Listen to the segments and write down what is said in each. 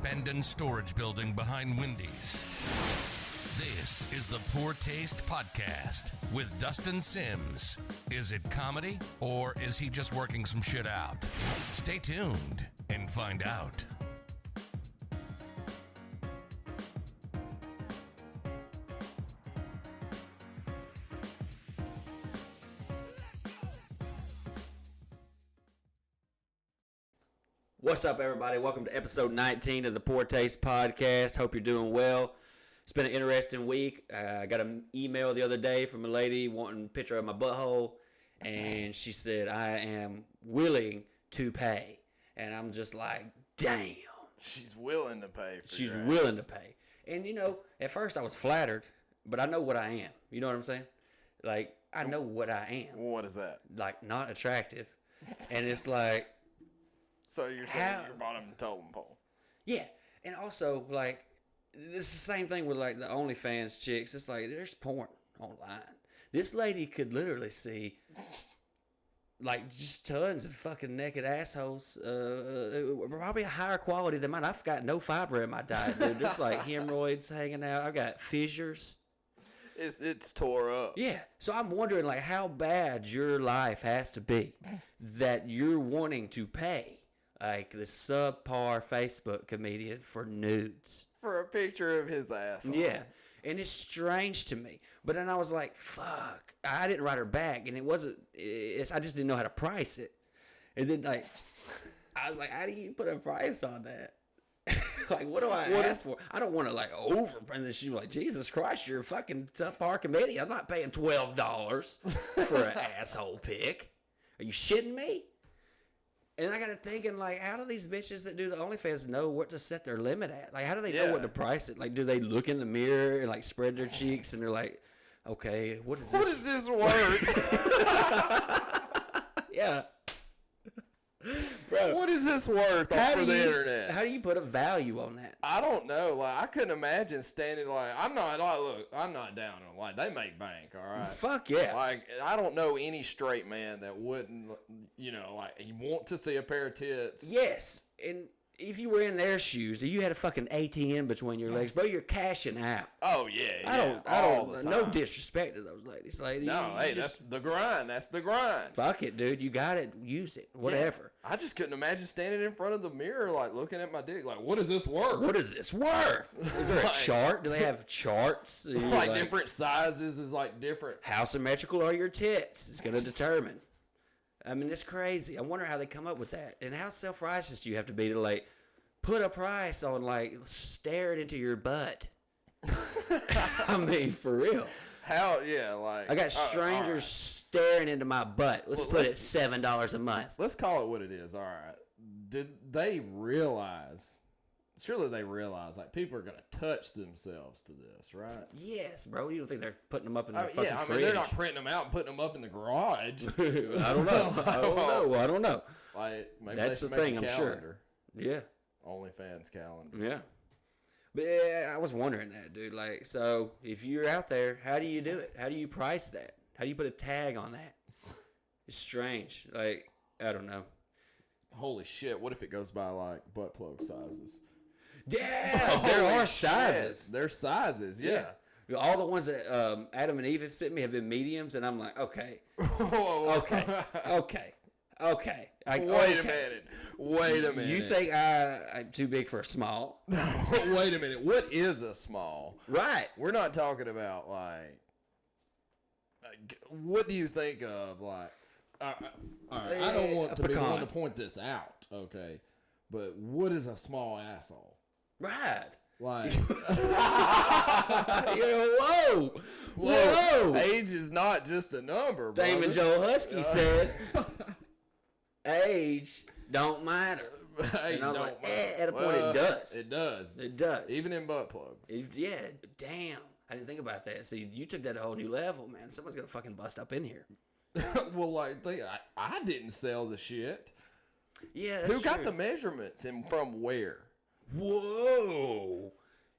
abandoned storage building behind Wendy's. This is the Poor Taste Podcast with Dustin Sims. Is it comedy or is he just working some shit out? Stay tuned and find out. What's up, everybody? Welcome to episode 19 of the Poor Taste Podcast. Hope you're doing well. It's been an interesting week. I got an email the other day from a lady wanting a picture of my butthole, and she said, I am willing to pay. And I'm just like, damn. She's willing to pay for She's your willing ass. to pay. And, you know, at first I was flattered, but I know what I am. You know what I'm saying? Like, I know what I am. What is that? Like, not attractive. And it's like... So you're saying you're bottom of the totem pole? Yeah, and also, like, it's the same thing with, like, the OnlyFans chicks. It's like, there's porn online. This lady could literally see, like, just tons of fucking naked assholes. Probably a higher quality than mine. I've got no fiber in my diet, dude. There's, like, hemorrhoids hanging out. I've got fissures. It's tore up. Yeah, so I'm wondering, like, how bad your life has to be that you're wanting to pay. Like the subpar Facebook comedian for nudes. For a picture of his ass. Yeah. And it's strange to me. But then I was like, fuck. I didn't write her back. And I just didn't know how to price it. And then, like, I was like, how do you put a price on that? Like, what do I ask for? I don't want to, like, and then she was like, Jesus Christ, you're a fucking subpar comedian. I'm not paying $12 for an asshole pic. Are you shitting me? And I got to thinking, like, how do these bitches that do the OnlyFans know what to set their limit at? Like, how do they know what to price it? Like, do they look in the mirror and, like, spread their cheeks and they're like, okay, what is this? What is this worth? Yeah. Bro, what is this worth for the internet? How do you put a value on that? I don't know. Like, I couldn't imagine standing like, I'm not down on like they make bank, all right? Fuck yeah. Like, I don't know any straight man that wouldn't, like, you want to see a pair of tits. Yes. And if you were in their shoes, if you had a fucking ATM between your legs, bro, you're cashing out. Oh, yeah. I don't no disrespect to those ladies. No, hey, that's the grind. That's the grind. Fuck it, dude. You got it. Use it. Whatever. Yeah. I just couldn't imagine standing in front of the mirror, like, looking at my dick, like, what is this worth? What is this worth? Is there a chart? Do they have charts? Like different sizes is like different. How symmetrical are your tits? It's going to determine. I mean, it's crazy. I wonder how they come up with that. And how self-righteous do you have to be to, like, put a price on, like, staring into your butt? I mean, for real. How, yeah, like. I got strangers staring into my butt. Let's put it $7 a month. Let's call it what it is. All right. Did they realize? Surely they realize, like, people are going to touch themselves to this, right? Yes, bro. You don't think they're putting them up in their fucking fridge? Yeah, I mean, they're not printing them out and putting them up in the garage. I don't know. I don't know. Like, maybe that's the thing, I'm sure. Yeah. OnlyFans calendar. Yeah. But yeah, I was wondering that, dude. Like, so if you're out there, how do you do it? How do you price that? How do you put a tag on that? It's strange. Like, I don't know. Holy shit. What if it goes by, like, butt plug sizes? Yeah, there are sizes. Shit. There's sizes, yeah. All the ones that Adam and Eve have sent me have been mediums, and I'm like, okay. Okay. Wait a minute. You think I'm too big for a small? Wait a minute. What is a small? Right. We're not talking about, like, what do you think of, like, all right, I don't want to be one to point this out, okay, but what is a small asshole? Right. Like, whoa. Age is not just a number, bro. Damon Joe Husky said, age don't matter. And I was like, at a point it does. It does. It does. Even in butt plugs. Yeah, damn. I didn't think about that. See, you took that to a whole new level, man. Someone's going to fucking bust up in here. Well, like, I didn't sell the shit. Yeah, that's Who got the measurements and from where? Whoa.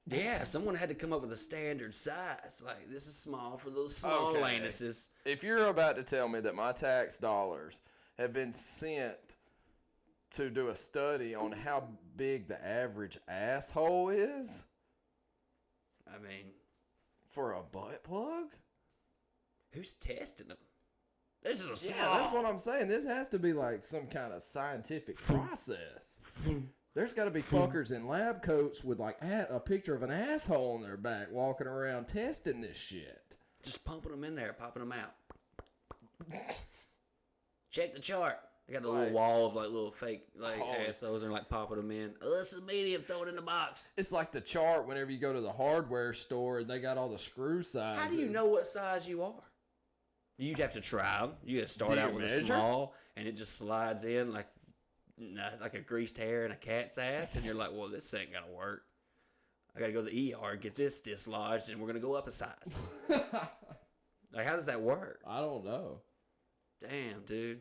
Yeah, someone had to come up with a standard size. Like, this is small for those small anuses. If you're about to tell me that my tax dollars have been sent to do a study on how big the average asshole is I mean, for a butt plug? who's testing them? This is a Yeah, that's what I'm saying. This has to be like some kind of scientific process. There's got to be fuckers in lab coats with like a picture of an asshole on their back walking around testing this shit. Just pumping them in there, popping them out. Check the chart. They got a little wall of like little fake like assholes and like popping them in. Oh, this is medium. Throw it in the box. It's like the chart whenever you go to the hardware store and they got all the screw sizes. How do you know what size you are? You have to try them. You got to start out with a small, and it just slides in like a greased hair in a cat's ass, and you're like, well, this ain't gonna work. I gotta go to the ER, get this dislodged, and we're gonna go up a size. Like, how does that work? I don't know. Damn, dude.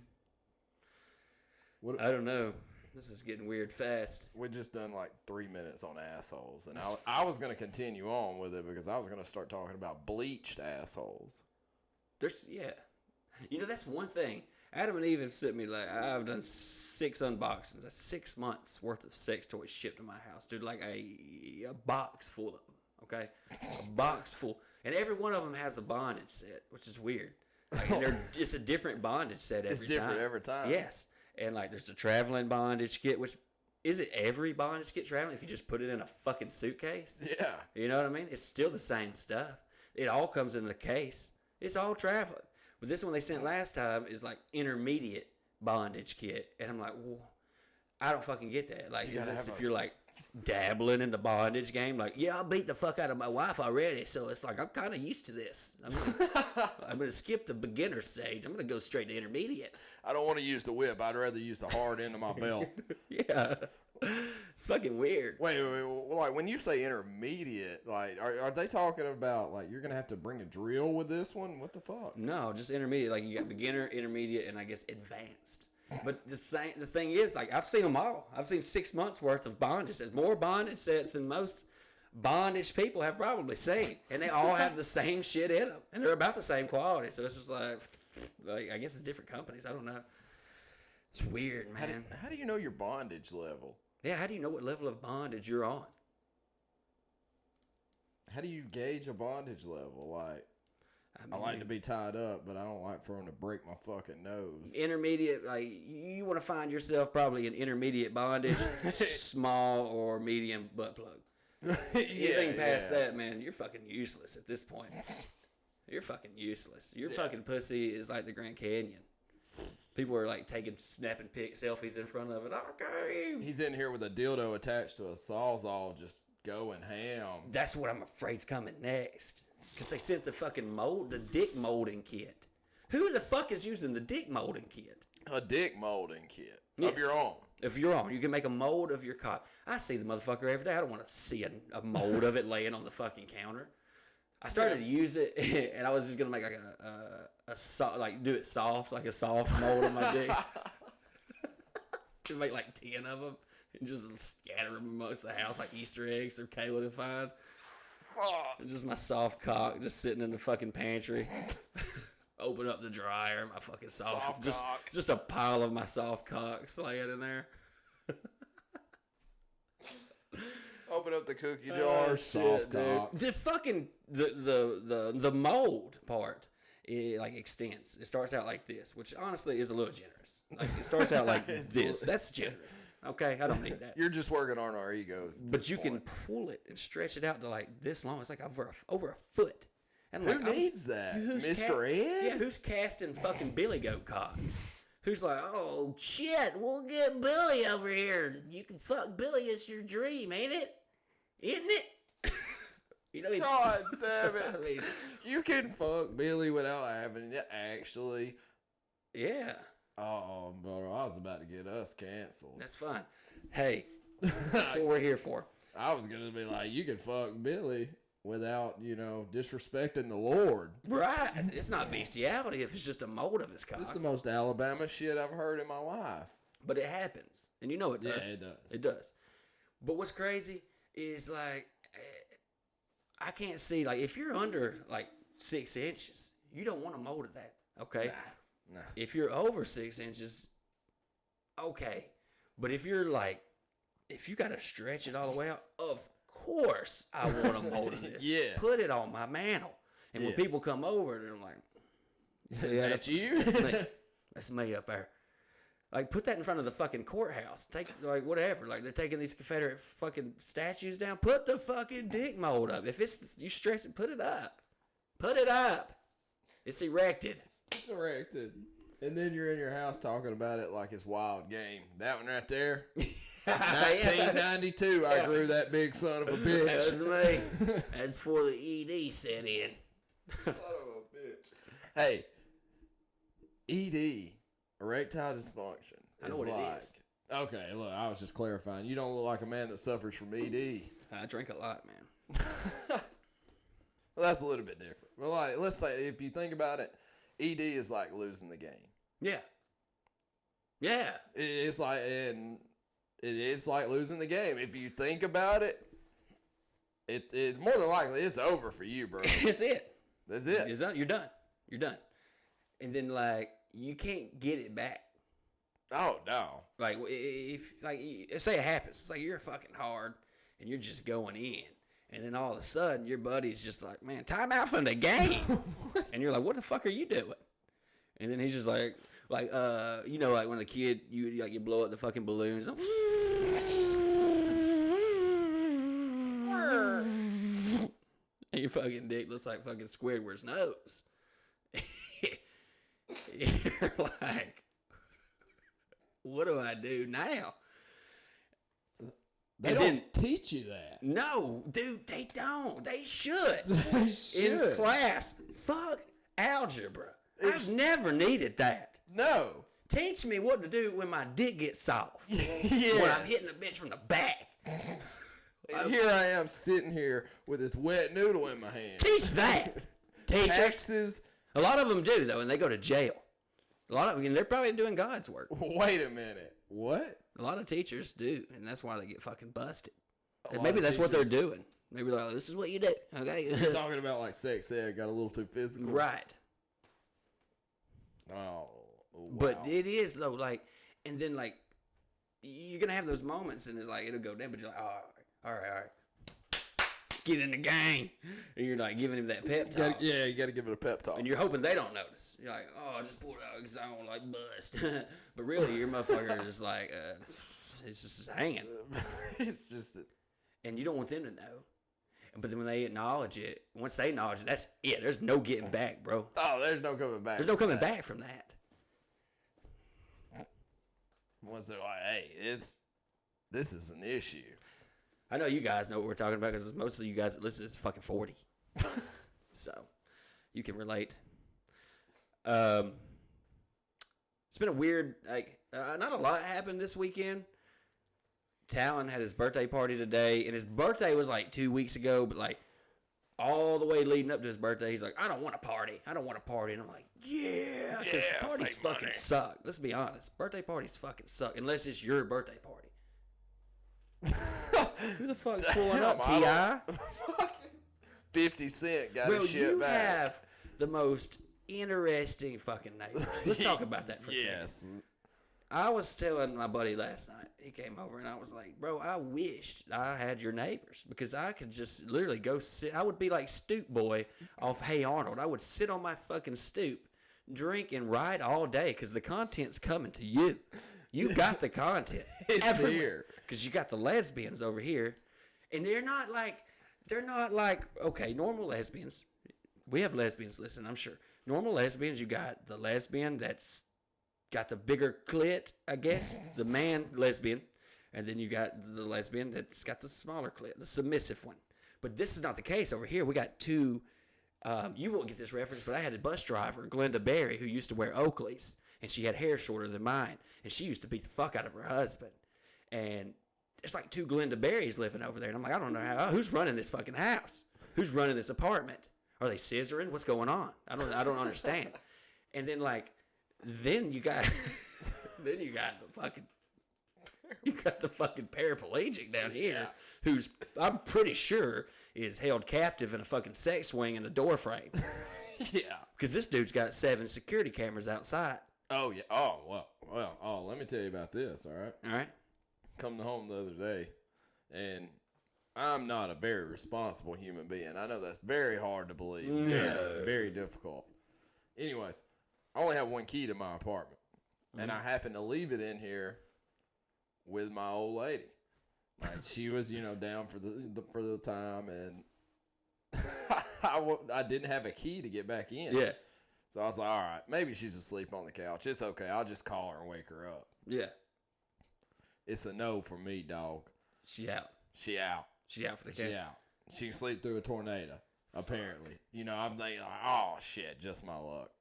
What, I don't know. This is getting weird fast. we just done like 3 minutes on assholes, and I was gonna continue on with it because I was gonna start talking about bleached assholes. Yeah. You know, that's one thing. Adam and Eve have sent me, like, I've done 6 unboxings. That's 6 months worth of sex toys shipped to my house, dude. Like a box full of them, okay? A box full. And every one of them has a bondage set, which is weird. Like, and it's a different bondage set every time. It's different every time. Yes. And, like, there's the traveling bondage kit, which is it every bondage kit traveling if you just put it in a fucking suitcase? Yeah. You know what I mean? It's still the same stuff. It all comes in a case. It's all traveling. But this one they sent last time is like intermediate bondage kit. And I'm like, well, I don't fucking get that. Like, is this if you're like dabbling in the bondage game? Like, yeah, I'll beat the fuck out of my wife already. So it's like, I'm kind of used to this. I'm gonna skip the beginner stage. I'm going to go straight to intermediate. I don't want to use the whip. I'd rather use the hard end of my belt. Yeah. It's fucking weird. Wait. Like, when you say intermediate, like, are they talking about, like, you're going to have to bring a drill with this one? What the fuck? No, just intermediate. Like, you got beginner, intermediate, and I guess advanced. But the thing is, like, I've seen them all. I've seen 6 months worth of bondage sets. More bondage sets than most bondage people have probably seen. And they all have the same shit in them. And they're about the same quality. So it's just like I guess it's different companies. I don't know. It's weird, man. How do you know your bondage level? Yeah, how do you know what level of bondage you're on? How do you gauge a bondage level? Like, I like to be tied up, but I don't like for them to break my fucking nose. Intermediate, like, you want to find yourself probably in intermediate bondage, small or medium butt plug. Anything past that, man, you're fucking useless at this point. You're fucking useless. Your fucking pussy is like the Grand Canyon. People are like snapping selfies in front of it. Okay. He's in here with a dildo attached to a sawzall, just going ham. That's what I'm afraid's coming next. Because they sent the fucking the dick molding kit. Who the fuck is using the dick molding kit? A dick molding kit Yes. of your own. If you're on, you can make a mold of your cock. I see the motherfucker every day. I don't want to see a mold of it laying on the fucking counter. I started to use it, and I was just gonna make like do it soft, like a soft mold of my dick. To make like 10 of them and just scatter them amongst the house like Easter eggs or Kayla to find. Just my soft cock just sitting in the fucking pantry. Open up the dryer, my fucking soft just a pile of my soft cocks laying in there. Open up the cookie jar, soft cock. The fucking the mold part, it like extends. It starts out like this, which honestly is a little generous. Like it starts out like this. That's generous. Okay, I don't need that. You're just working on our egos. But you can pull it and stretch it out to like this long. It's like over a foot. And who needs that? Mr. Ed? Yeah, who's casting fucking billy goat cocks? Who's like, oh shit, we'll get Billy over here. You can fuck Billy. It's your dream, ain't it? Isn't it? You know, God damn it. I mean, you can fuck Billy without having to actually. Yeah. Oh, bro, I was about to get us canceled. That's fine. Hey, that's what we're here for. I was going to be like, you can fuck Billy without, disrespecting the Lord. Right. It's not bestiality if it's just a mold of his cock. It's the most Alabama shit I've heard in my life. But it happens. And you know it does. Yeah, it does. It does. But what's crazy is, like, I can't see, like, if you're under, like, 6 inches, you don't want a mold of that, okay? Nah. If you're over 6 inches, okay. But if you're like, if you got to stretch it all the way out, of course I want a mold of this. Yes. Put it on my mantle. And when people come over, they're like, Is that you? That's me. That's me up there. Like, put that in front of the fucking courthouse. Take, like, whatever. Like, they're taking these Confederate fucking statues down. Put the fucking dick mold up. If it's, you stretch it, put it up. Put it up. It's erected. It's erected. And then you're in your house talking about it like it's wild game. That one right there. 1992, I grew that big son of a bitch. That was me. That's before the ED set in. Son of a bitch. Hey, ED, erectile dysfunction. I know what it is. Okay, look, I was just clarifying. You don't look like a man that suffers from ED. I drink a lot, man. Well, that's a little bit different. Well, like, let's say, if you think about it, ED is like losing the game. Yeah. Yeah. It's like, and it is like losing the game. If you think about it, it more than likely it's over for you, bro. That's it. That's it. It's done. You're done. You're done. And then, like, you can't get it back. Oh no. Like, if, like, say it happens. It's like you're fucking hard and you're just going in. And then all of a sudden, your buddy's just like, man, time out from the game. And you're like, what the fuck are you doing? And then he's just like, you know, like when a kid, you blow up the fucking balloons. And your fucking dick looks like fucking Squidward's nose. You're like, what do I do now? They don't teach you that. No, dude, they don't. They should. They should. In class, fuck algebra. I've never needed that. No. Teach me what to do when my dick gets soft. Yes. When I'm hitting a bitch from the back. And here I am sitting here with this wet noodle in my hand. Teach that. Teachers. Taxes. A lot of them do, though, and they go to jail. A lot of them, they're probably doing God's work. Wait a minute. What? A lot of teachers do, and that's why they get fucking busted. And lot maybe of that's what they're teachers- doing. Maybe they're like, this is what you do, okay? You're talking about like sex ed got a little too physical. Right. Oh. Wow. But it is, though, like, and then, like, you're going to have those moments, and it's like, it'll go down, but you're like, oh, all right. Get in the game. And you're, like, giving him that pep talk. you got to give it a pep talk. And you're hoping they don't notice. You're like, oh, I just pulled out because I don't like bust. But really, your motherfucker is like, it's just hanging. It's just that. And you don't want them to know. But then when they acknowledge it, once they acknowledge it, that's it. There's no getting back, bro. Oh, there's no coming back. There's no coming back from that. Once they're like, hey, this is an issue. I know you guys know what we're talking about because most of you guys that listen to this are fucking 40. So, you can relate. It's been a weird, like, not a lot happened this weekend. Talon had his birthday party today, and his birthday was like 2 weeks ago, but like all the way leading up to his birthday, he's like, I don't want a party. And I'm like, yeah, because parties fucking suck. Let's be honest. Birthday parties fucking suck, unless it's your birthday party. Who the fuck's pulling up, T.I.? 50 Cent got Well, his shit you back. have the most interesting fucking neighbors. Let's talk about that for a second. I was telling my buddy last night, he came over and I was like, bro, I wished I had your neighbors because I could just literally go sit. I would be like Stoop Boy off Hey Arnold. I would sit on my fucking stoop, drink and ride all day because the content's coming to you. You got the content. It's here. Because you got the lesbians over here. And they're not like, okay, normal lesbians. We have lesbians, listen, I'm sure. Normal lesbians, you got the lesbian that's got the bigger clit, I guess, the man lesbian, and then you got the lesbian that's got the smaller clit, the submissive one. But this is not the case over here. We got two. You won't get this reference, but I had a bus driver, Glenda Berry, who used to wear Oakleys, and she had hair shorter than mine, and she used to beat the fuck out of her husband. And there's like two Glenda Berrys living over there, and I'm like, I don't know who's running this fucking house, who's running this apartment. Are they scissoring? What's going on? I don't understand. And then Then you got the fucking paraplegic down here who's, I'm pretty sure, is held captive in a fucking sex swing in the door frame. Yeah. Because this dude's got 7 security cameras outside. Oh, yeah. Oh, well. Oh, let me tell you about this, all right? All right. come home the other day, and I'm not a very responsible human being. I know that's very hard to believe. Very, very difficult. Anyways, I only have one key to my apartment, and I happen to leave it in here with my old lady. Like, she was, down for the time, and I didn't have a key to get back in. Yeah. So I was like, all right, maybe she's asleep on the couch. It's okay. I'll just call her and wake her up. Yeah. It's a no for me, dog. She out. She out. She out for the count. She out. She can sleep through a tornado, apparently. I'm thinking, like, oh, shit, just my luck.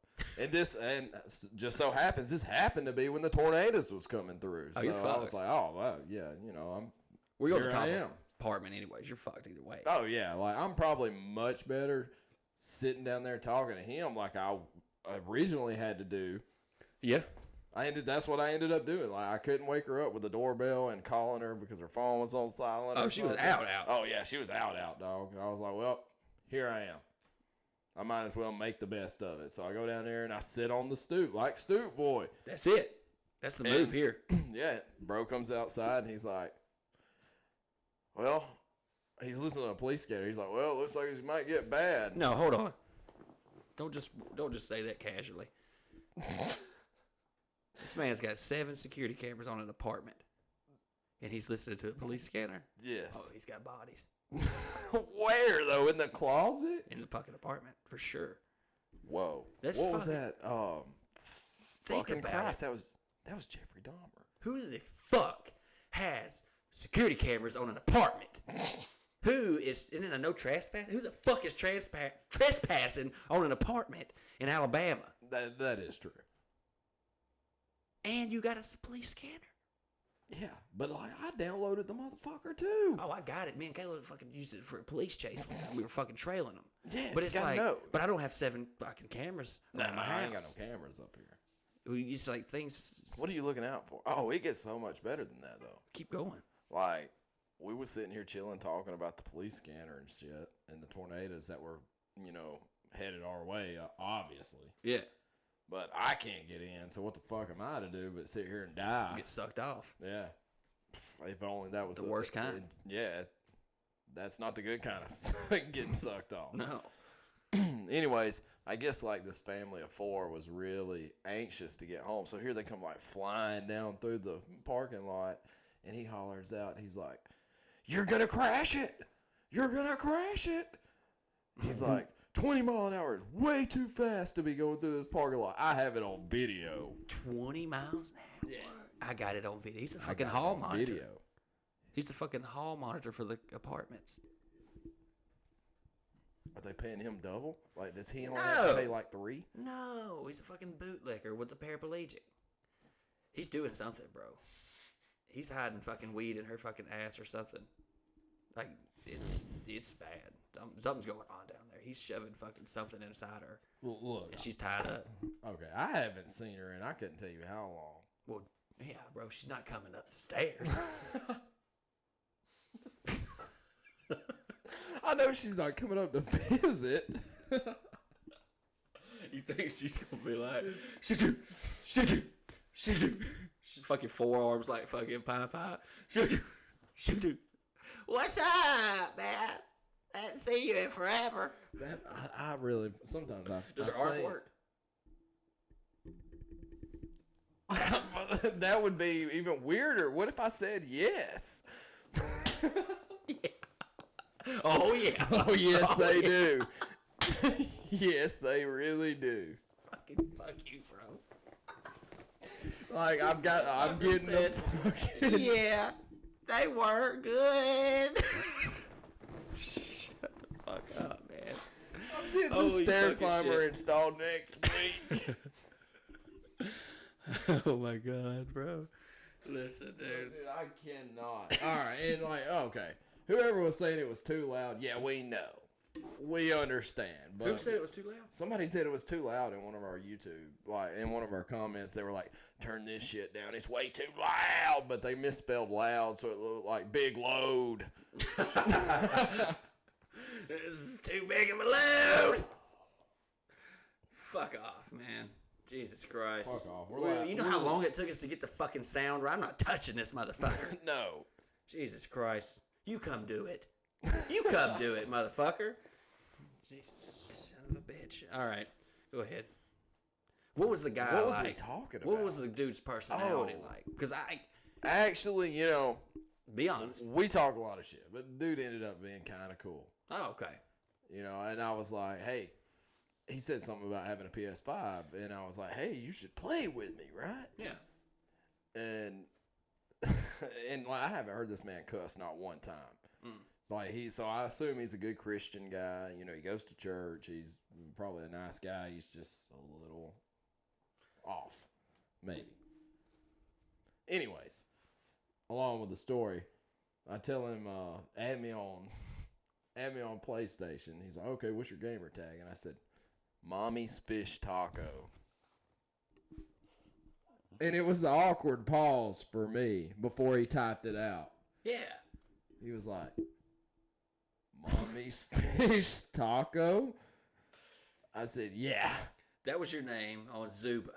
And just so happens, this happened to be when the tornadoes was coming through. Oh, so you're I fucked. was like, oh, well, yeah, We're going here to top I of am. apartment anyways. You're fucked either way. Oh, yeah. Like, I'm probably much better sitting down there talking to him like I originally had to do. Yeah. That's what I ended up doing. Like, I couldn't wake her up with the doorbell and calling her because her phone was on silent. Oh, she was out. Oh, yeah, she was out, dog. I was like, well, here I am. I might as well make the best of it. So I go down there and I sit on the stoop, like Stoop Boy. That's it. That's the move here. Yeah, bro comes outside and he's like, well, he's listening to a police scanner. He's like, well, it looks like he might get bad. No, hold on. Don't just say that casually. This man's got 7 security cameras on an apartment, and he's listening to a police scanner. Yes. Oh, he's got bodies Where though? In the closet? in the fucking apartment for sure. Whoa. That's what was fucking- that? Think Fucking about Christ, it. that was Jeffrey Dahmer. Who the fuck has security cameras on an apartment? Who is and then a no trespass? Who the fuck is trespassing on an apartment in Alabama? That is true. And you got a police scanner? Yeah, but like I downloaded the motherfucker too. Oh, I got it. Me and Caleb fucking used it for a police chase one time. We were fucking trailing them. Yeah, but it's gotta like, know. but I don't have 7 fucking cameras Nah, on my house. I ain't got no cameras up here. We used like things. What are you looking out for? Oh, it gets so much better than that though. Keep going. Like we were sitting here chilling, talking about the police scanner and shit, and the tornadoes that were, headed our way, obviously. Yeah. But I can't get in, so what the fuck am I to do but sit here and die? Get sucked off. Yeah. If only that was The worst kind. Yeah. That's not the good kind of getting sucked off. No. Anyways, I guess like this family of 4 was really anxious to get home. So here they come like flying down through the parking lot, and he hollers out. He's like, "You're going to crash it. You're going to crash it." He's like, 20 mile an hour is way too fast to be going through this parking lot. I have it on video. 20 miles an hour. Yeah. I got it on video. He's the I fucking got it hall on monitor. video. He's the fucking hall monitor for the apartments. Are they paying him double? Like, does he only No. have to pay like 3? No, he's a fucking bootlicker with the paraplegic. He's doing something, bro. He's hiding fucking weed in her fucking ass or something. Like, it's bad. Something's going on down there. He's shoving fucking something inside her, Well, look. and she's tied up. Okay, I haven't seen her, and I couldn't tell you how long. Well, yeah, bro, she's not coming up the stairs. I know she's not coming up to visit. You think she's gonna be like, shoot you. She's fucking forearms like fucking Popeye. Shoot you. What's up, man? I haven't seen you in forever. That I really sometimes I. Does I her arms think- work? That would be even weirder. What if I said yes? Oh yeah. Oh yes, Oh, they yeah. do. Yes, they really do. Fucking fuck you, bro. Like I'm getting the fucking. Yeah, they work good. Shut the fuck up, man. I'm getting the Holy stair fucking climber shit. installed next week. Oh my god, bro. Listen, dude. Dude, I cannot. All right, and like, okay, whoever was saying it was too loud, yeah, we know, we understand. But Who said it was too loud? somebody said it was too loud in one of our YouTube, like in one of our comments. They were like, "Turn this shit down. It's way too loud." But they misspelled loud, so it looked like big load. This is too big of a load. Fuck off, man. Jesus Christ. Fuck off. Well, you know how long it took us to get the fucking sound right? I'm not touching this motherfucker. No. Jesus Christ. You come do it. You come do it, motherfucker. Jesus, son of a bitch. All right, go ahead. What was the guy What was like? we talking What about? was the dude's personality Oh. like? Because Actually, be honest. we talk a lot of shit, but the dude ended up being kind of cool. Oh, okay. And I was like, hey, he said something about having a PS5, and I was like, hey, you should play with me, right? Yeah. And like, I haven't heard this man cuss not one time. It's like so I assume he's a good Christian guy. He goes to church. He's probably a nice guy. He's just a little off, maybe. Anyways, along with the story, I tell him, add me on PlayStation. He's like, okay, what's your gamer tag? And I said, Mommy's Fish Taco. And it was the awkward pause for me before he typed it out. Yeah. He was like, Mommy's Fish Taco? I said, yeah. That was your name on Zuba.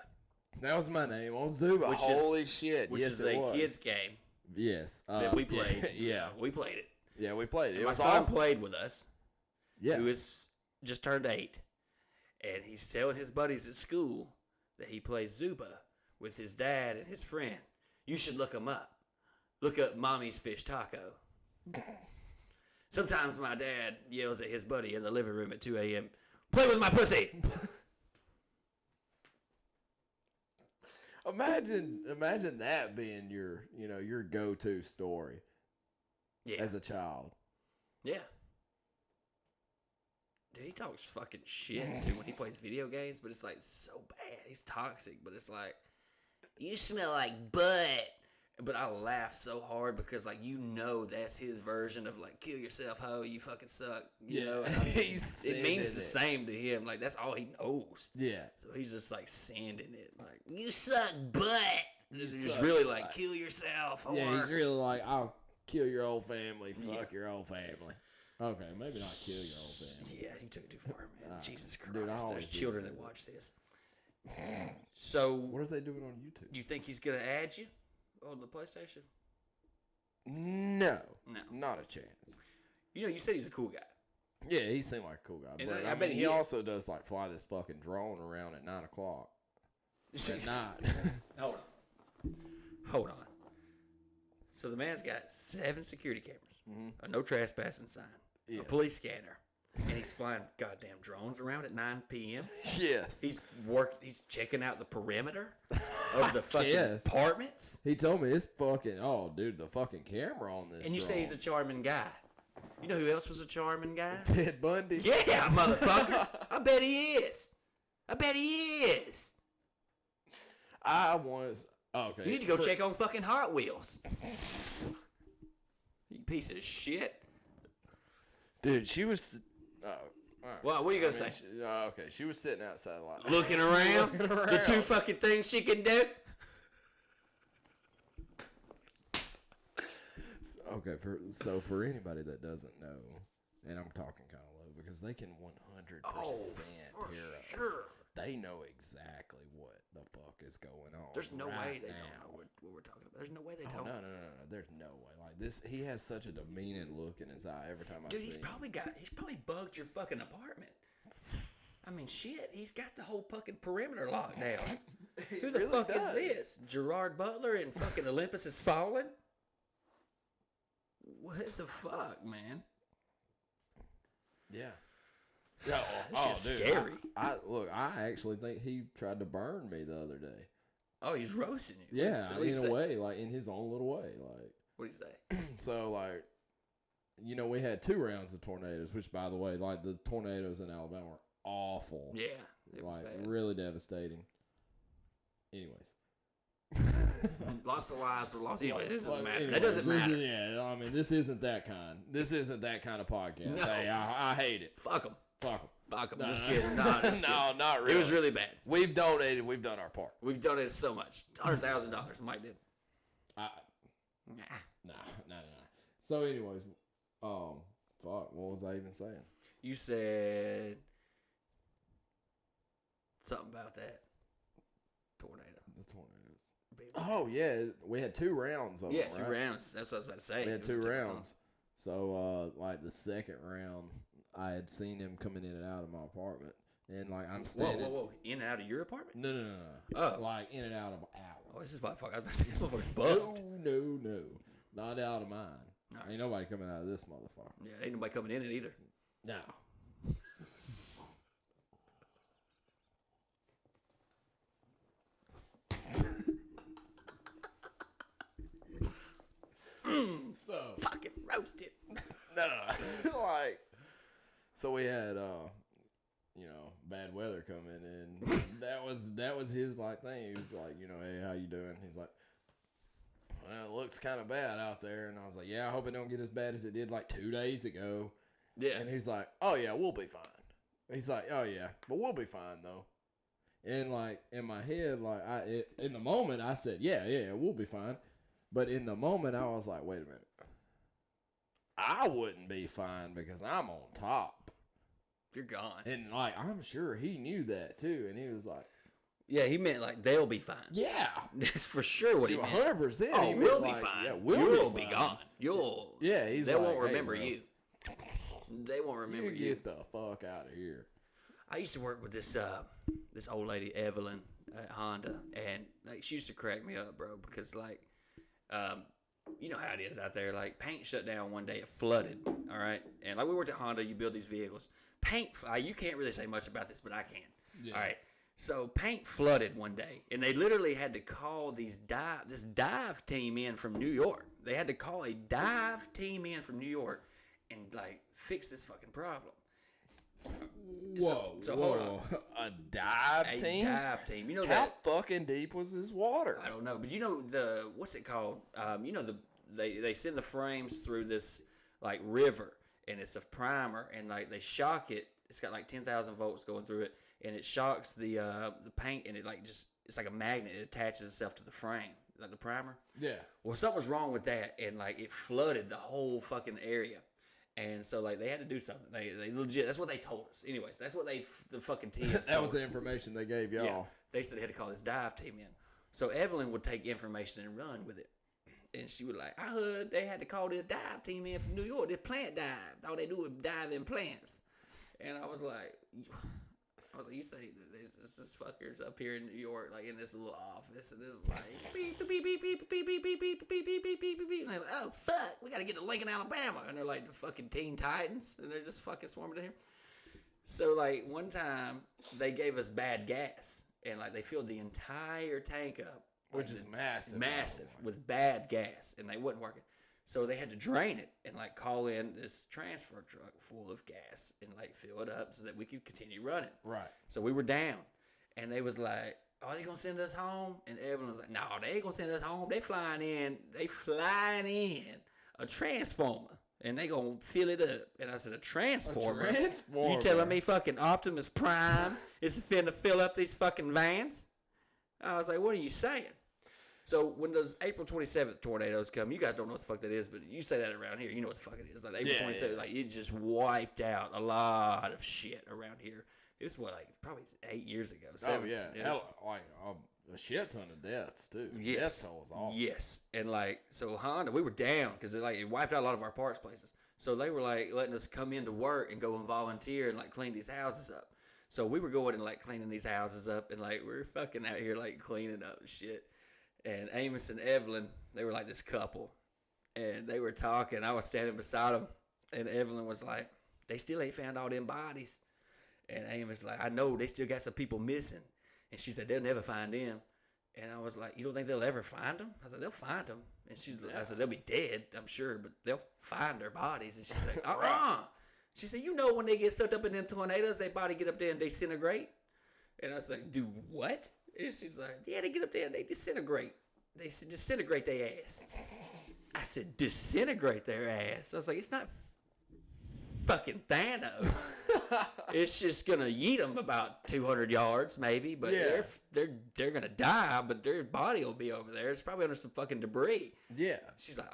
That was my name on Zuba. Holy shit. Which yes, is it a was. kid's game Yes. that we played. Yeah. We played it. Yeah, we played it. And It my was son awesome. played with us. Yeah. Who is just turned 8. And he's telling his buddies at school that he plays Zuba with his dad and his friend. You should look him up. Look up Mommy's Fish Taco. Sometimes my dad yells at his buddy in the living room at 2 a.m. Play with my pussy. Imagine that being your go-to story Yeah. as a child. Yeah. Dude, he talks fucking shit, dude, when he plays video games, but it's like so bad. He's toxic, but it's like, you smell like butt. But I laugh so hard because, like, that's his version of, like, kill yourself, ho, you fucking suck. You know? And it means the same to him. Like, that's all he knows. Yeah. So he's just, like, sanding it. Like, you suck butt. He's just suck really butt. like, kill yourself. Or... Yeah, he's really like, I'll kill your whole family. Fuck your whole family. Okay, maybe not kill your whole family. Yeah, he took it too far, man. Jesus Christ. dude, I There's always do children that. that watch this. So, What are they doing on YouTube? you think he's going to add you on the PlayStation? No. No. Not a chance. You said he's a cool guy. Yeah, he seemed like a cool guy. And But I I bet mean, he he is. also does like fly this fucking drone around at 9 o'clock at night. Hold on. So the man's got 7 security cameras, a no trespassing sign, a Yes. police scanner, and he's flying goddamn drones around at 9 p.m. Yes. He's checking out the perimeter of the fucking Yes. apartments. He told me it's fucking, dude, the fucking camera on this. And you say he's a charming guy. You know who else was a charming guy? Ted Bundy. Yeah, motherfucker. I bet he is. I was, okay. You need to go check on fucking Hot Wheels. You piece of shit. Dude, she was, all right. Well, what are you going to say? Okay, she was sitting outside like Looking around? Looking around. The 2 fucking things she can do? Okay, for anybody that doesn't know, and I'm talking kind of low because they can 100% hear us. Sure. They know exactly what the fuck is going on. There's no right way they now. don't know what we're talking about. There's no way they Oh, don't. no. There's no way. Like this, he has such a demeaning look in his eye every time I Dude, see he's him. probably bugged your fucking apartment. I mean, shit, he's got the whole fucking perimeter locked down. Who the really fuck does. is this? Gerard Butler and fucking Olympus Has Fallen? What the fuck, man? Yeah. Yeah. That shit's dude, scary. I actually think he tried to burn me the other day. Oh, he's roasting you. Yeah, What'd he in say? a way, like in his own little way, like. What'd he say? So, like, we had 2 rounds of tornadoes, which, by the way, like, the tornadoes in Alabama were awful. Yeah, it was like, bad. really devastating. Anyways. Lots of lives were lost. Anyway, this doesn't Well, matter. anyways, That doesn't this matter. Yeah, I mean, this isn't that kind. This isn't that kind of podcast. No. Hey, I hate it. Fuck them. Fuck them. Fuck them. No, Just no. kidding. No, just No, kidding. not really. It was really bad. We've donated. We've done our part. We've donated so much. $100,000. Mike did. Nah. Nah. So, anyways, fuck. What was I even saying? You said something about that. tornado. The tornadoes. Oh, yeah. We had 2 rounds of Yeah, them, 2 right? rounds. That's what I was about to say. We had It 2 was a rounds. So, like, the second round, I had seen him coming in and out of my apartment. And, like, I'm standing. Whoa. In and out of your apartment? No. Oh. Like, in and out of ours. Oh, this is my fuck. I was about to say, this motherfucker's bugged. No. Not out of mine. No. Ain't nobody coming out of this motherfucker. Yeah, ain't nobody coming in it either. No. So Fucking roasted. no. Like, so we had bad weather coming, and that was his like thing. He was like, hey, how you doing? He's like, well, it looks kind of bad out there, and I was like, yeah, I hope it don't get as bad as it did like 2 days ago. Yeah. And he's like, oh yeah, we'll be fine. He's like, oh yeah, but we'll be fine though. And like in my head, like in the moment I said, yeah, we'll be fine. But in the moment I was like, wait a minute. I wouldn't be fine because I'm on top. You're gone. And like I'm sure he knew that too. And he was like, yeah, he meant like they'll be fine. yeah. That's for sure what he meant. 100%. Oh, he we'll meant be like, fine. Yeah, You'll be be fine. gone. You'll. Yeah, he's They like, won't remember hey, bro, you. They won't remember you. Get the fuck out of here. I used to work with this old lady, Evelyn, at Honda, and like she used to crack me up, bro, because like, you know how it is out there. Like paint shut down one day, it flooded. All right, and like we worked at Honda, you build these vehicles. Paint, you can't really say much about this, but I can. Yeah. All right, so paint flooded one day, and they literally had to call this dive team in from New York. They had to call a dive team in from New York and like fix this fucking problem. Whoa, so hold on. A dive team? A dive team. You know how that? fucking deep was this water? I don't know, but you know what's it called? They send the frames through this like river, and it's a primer, and like they shock it. It's got like 10,000 volts going through it, and it shocks the paint, and it like it's like a magnet. It attaches itself to the frame, like the primer. Yeah. Well, something was wrong with that, and like it flooded the whole fucking area. And so, like, they had to do something. They legit. That's what they told us. Anyways, that's what the fucking team. That was the information they gave y'all. Yeah. They said they had to call this dive team in. So Evelyn would take information and run with it. And she would like, I heard they had to call this dive team in from New York. This plant dive. All they do is dive in plants. And I was like, you think that this fuckers up here in New York, like in this little office, and this like beep beep beep beep beep beep beep beep beep beep beep beep beep beep, and they're like, oh fuck, we gotta get to Lincoln, Alabama, and they're like the fucking Teen Titans, and they're just fucking swarming in here. So like one time they gave us bad gas, and like they filled the entire tank up, which is massive, with bad gas, and they wasn't working. So they had to drain it and like call in this transfer truck full of gas and like fill it up so that we could continue running. Right. So we were down, and they was like, "Are they gonna send us home?" And Evelyn was like, "No, they ain't gonna send us home. They flying in a transformer, and they gonna fill it up." And I said, "A transformer? A transformer? You telling me fucking Optimus Prime is finna fill up these fucking vans?" I was like, "What are you saying?" So when those April 27th tornadoes come, you guys don't know what the fuck that is, but you say that around here, you know what the fuck it is. Like April 27th, like it just wiped out a lot of shit around here. It was probably 8 years ago. 7. Oh yeah, like a shit ton of deaths too. Yes, death toll was awful. Yes, and like so Honda, we were down because it wiped out a lot of our parts places. So they were like letting us come into work and go and volunteer and like clean these houses up. So we were going and like cleaning these houses up, and like we're fucking out here like cleaning up shit. And Amos and Evelyn, they were like this couple, and they were talking. I was standing beside them, and Evelyn was like, "They still ain't found all them bodies." And Amos like, "I know, they still got some people missing." And she said, "They'll never find them." And I was like, "You don't think they'll ever find them?" I said, "They'll find them." And I said, "They'll be dead, I'm sure, but they'll find their bodies." And she's like, She said, "You know when they get sucked up in them tornadoes, their body get up there and disintegrate?" And I was like, "Do what?" And she's like, "Yeah, they get up there and they disintegrate. They disintegrate their ass." I said, "Disintegrate their ass?" I was like, "It's not fucking Thanos. It's just gonna yeet them about 200 yards, maybe. But they're gonna die. But their body will be over there. It's probably under some fucking debris." Yeah. She's like,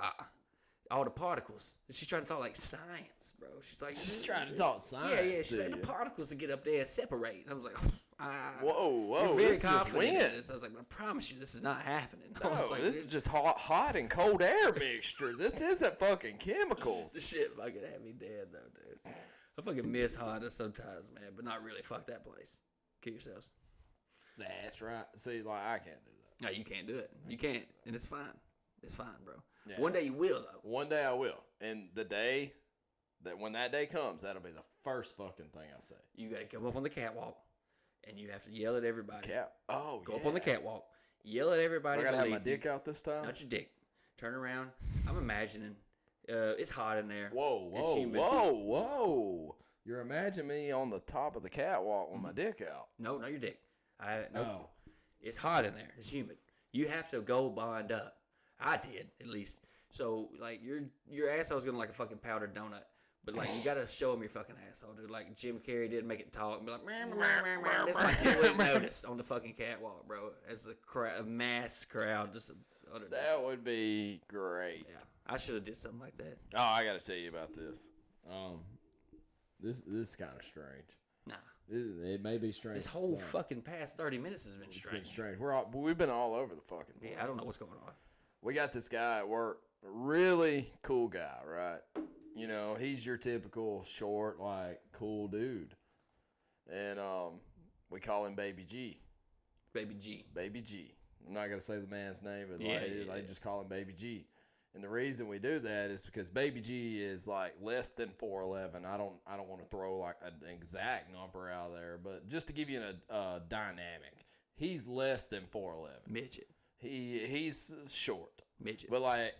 all the particles. She's trying to talk like science, bro. She's like, She's trying to talk science. Yeah, yeah. She's to like, the you. particles to get up there and separate. And I was like, Whoa, you're very this just confident in went. this. I was like, I promise you, this is not happening. I was No, like, this is just hot and cold air mixture. This isn't fucking chemicals. This shit fucking had me dead though, dude. I fucking miss Honda sometimes, man, but not really. Fuck that place. Kill yourselves. That's right. See, like, I can't do that. No, you can't do it. You can't, and it's fine. It's fine, bro. Yeah. One day you will, though. One day I will. And the day when that day comes, that'll be the first fucking thing I say. You gotta come up on the catwalk, and you have to yell at everybody. Oh, Go up on the catwalk, yell at everybody. I gotta have my beneath you. dick out this time? Not your dick. Turn around. I'm imagining. It's hot in there. It's Whoa. humid. You're imagining me on the top of the catwalk with my dick out. No, not your dick. No. Oh. It's hot in there. It's humid. You have to go bond up. I did, at least. So, like, your asshole's gonna like a fucking powdered donut. But, like, you gotta show him your fucking asshole, dude. Like Jim Carrey did, make it talk and be like, that's my 2-week notice on the fucking catwalk, bro. As the a mass crowd just under That would be great. Yeah, I should have did something like that. Oh, I gotta tell you about this. This is kind of strange. Nah. It may be strange. This to whole some. fucking past 30 minutes has been It's strange. been strange. We've been all over the fucking place. Yeah, I don't know what's going on. We got this guy at work, really cool guy, right? You know, he's your typical short, like, cool dude. And we call him Baby G. Baby G. Baby G. I'm not going to say the man's name, but Yeah, I just call him Baby G. And the reason we do that is because Baby G is like less than 4'11". I don't want to throw like an exact number out there, but just to give you a dynamic, he's less than 4'11". Midget. He's short. Midget. But like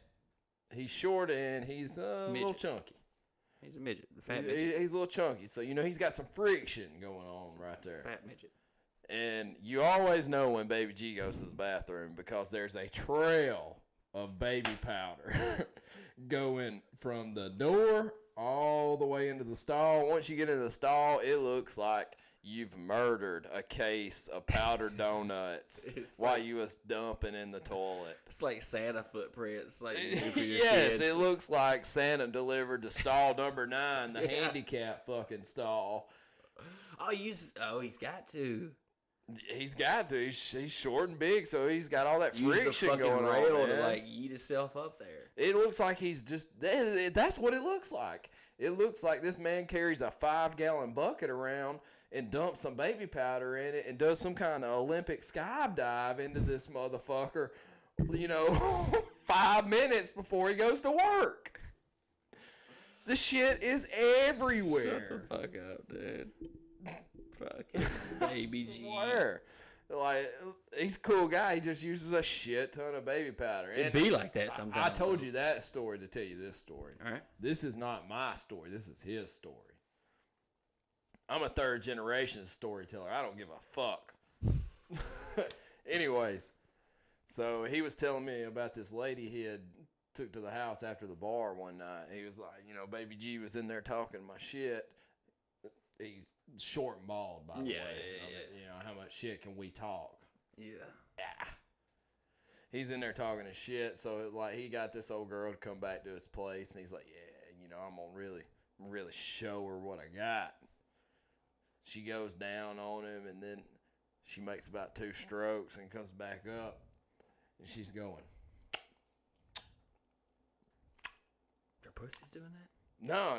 he's short and he's a little chunky. He's a midget. A fat midget. He's a little chunky, so you know he's got some friction going on right there. Fat midget. And you always know when Baby G goes to the bathroom because there's a trail of baby powder going from the door all the way into the stall. Once you get into the stall, it looks like you've murdered a case of powdered donuts while you was dumping in the toilet. It's like Santa footprints. Like you do for your Yes, kids. it looks like Santa delivered to stall number 9, the handicap fucking stall. Oh, he's got to. He's got to. He's short and big, so he's got all that Use the friction fucking going rail on. to Man. like eat himself up there. It looks like he's just. That's what it looks like. It looks like this man carries a 5-gallon bucket around and dumps some baby powder in it and does some kind of Olympic skydive into this motherfucker, 5 minutes before he goes to work. The shit is everywhere. Shut the fuck up, dude. Fucking Baby G. Swear. Like, he's a cool guy. He just uses a shit ton of baby powder. It'd be like that sometimes. I told you that story to tell you this story. All right. This is not my story. This is his story. I'm a 3rd generation storyteller. I don't give a fuck. Anyways, so he was telling me about this lady he had took to the house after the bar one night. He was like, Baby G was in there talking my shit. He's short and bald, by the way. Yeah. How much shit can we talk? Yeah. He's in there talking his shit. So he got this old girl to come back to his place, and he's like, I'm gonna really show her what I got. She goes down on him, and then she makes about 2 strokes and comes back up, and she's going. Your pussy's doing that? No.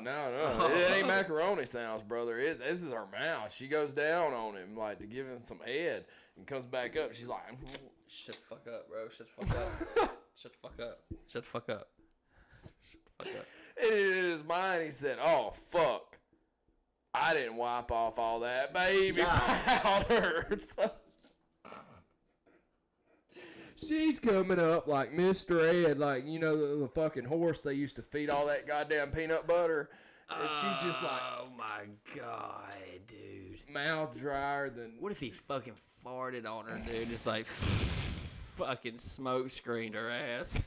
It ain't macaroni sounds, brother. This is her mouth. She goes down on him, like, to give him some head, and comes back up. She's like, shut the fuck up, bro. Shut the fuck up. Shut the fuck up. Shut the fuck up. Shut the fuck up. And in his mind, he said, oh, fuck. I didn't wipe off all that baby powder. She's coming up like Mr. Ed, like, the fucking horse they used to feed all that goddamn peanut butter. And she's just like, oh my God, dude. Mouth drier than. What if he fucking farted on her, dude? Just like fucking smoke screened her ass.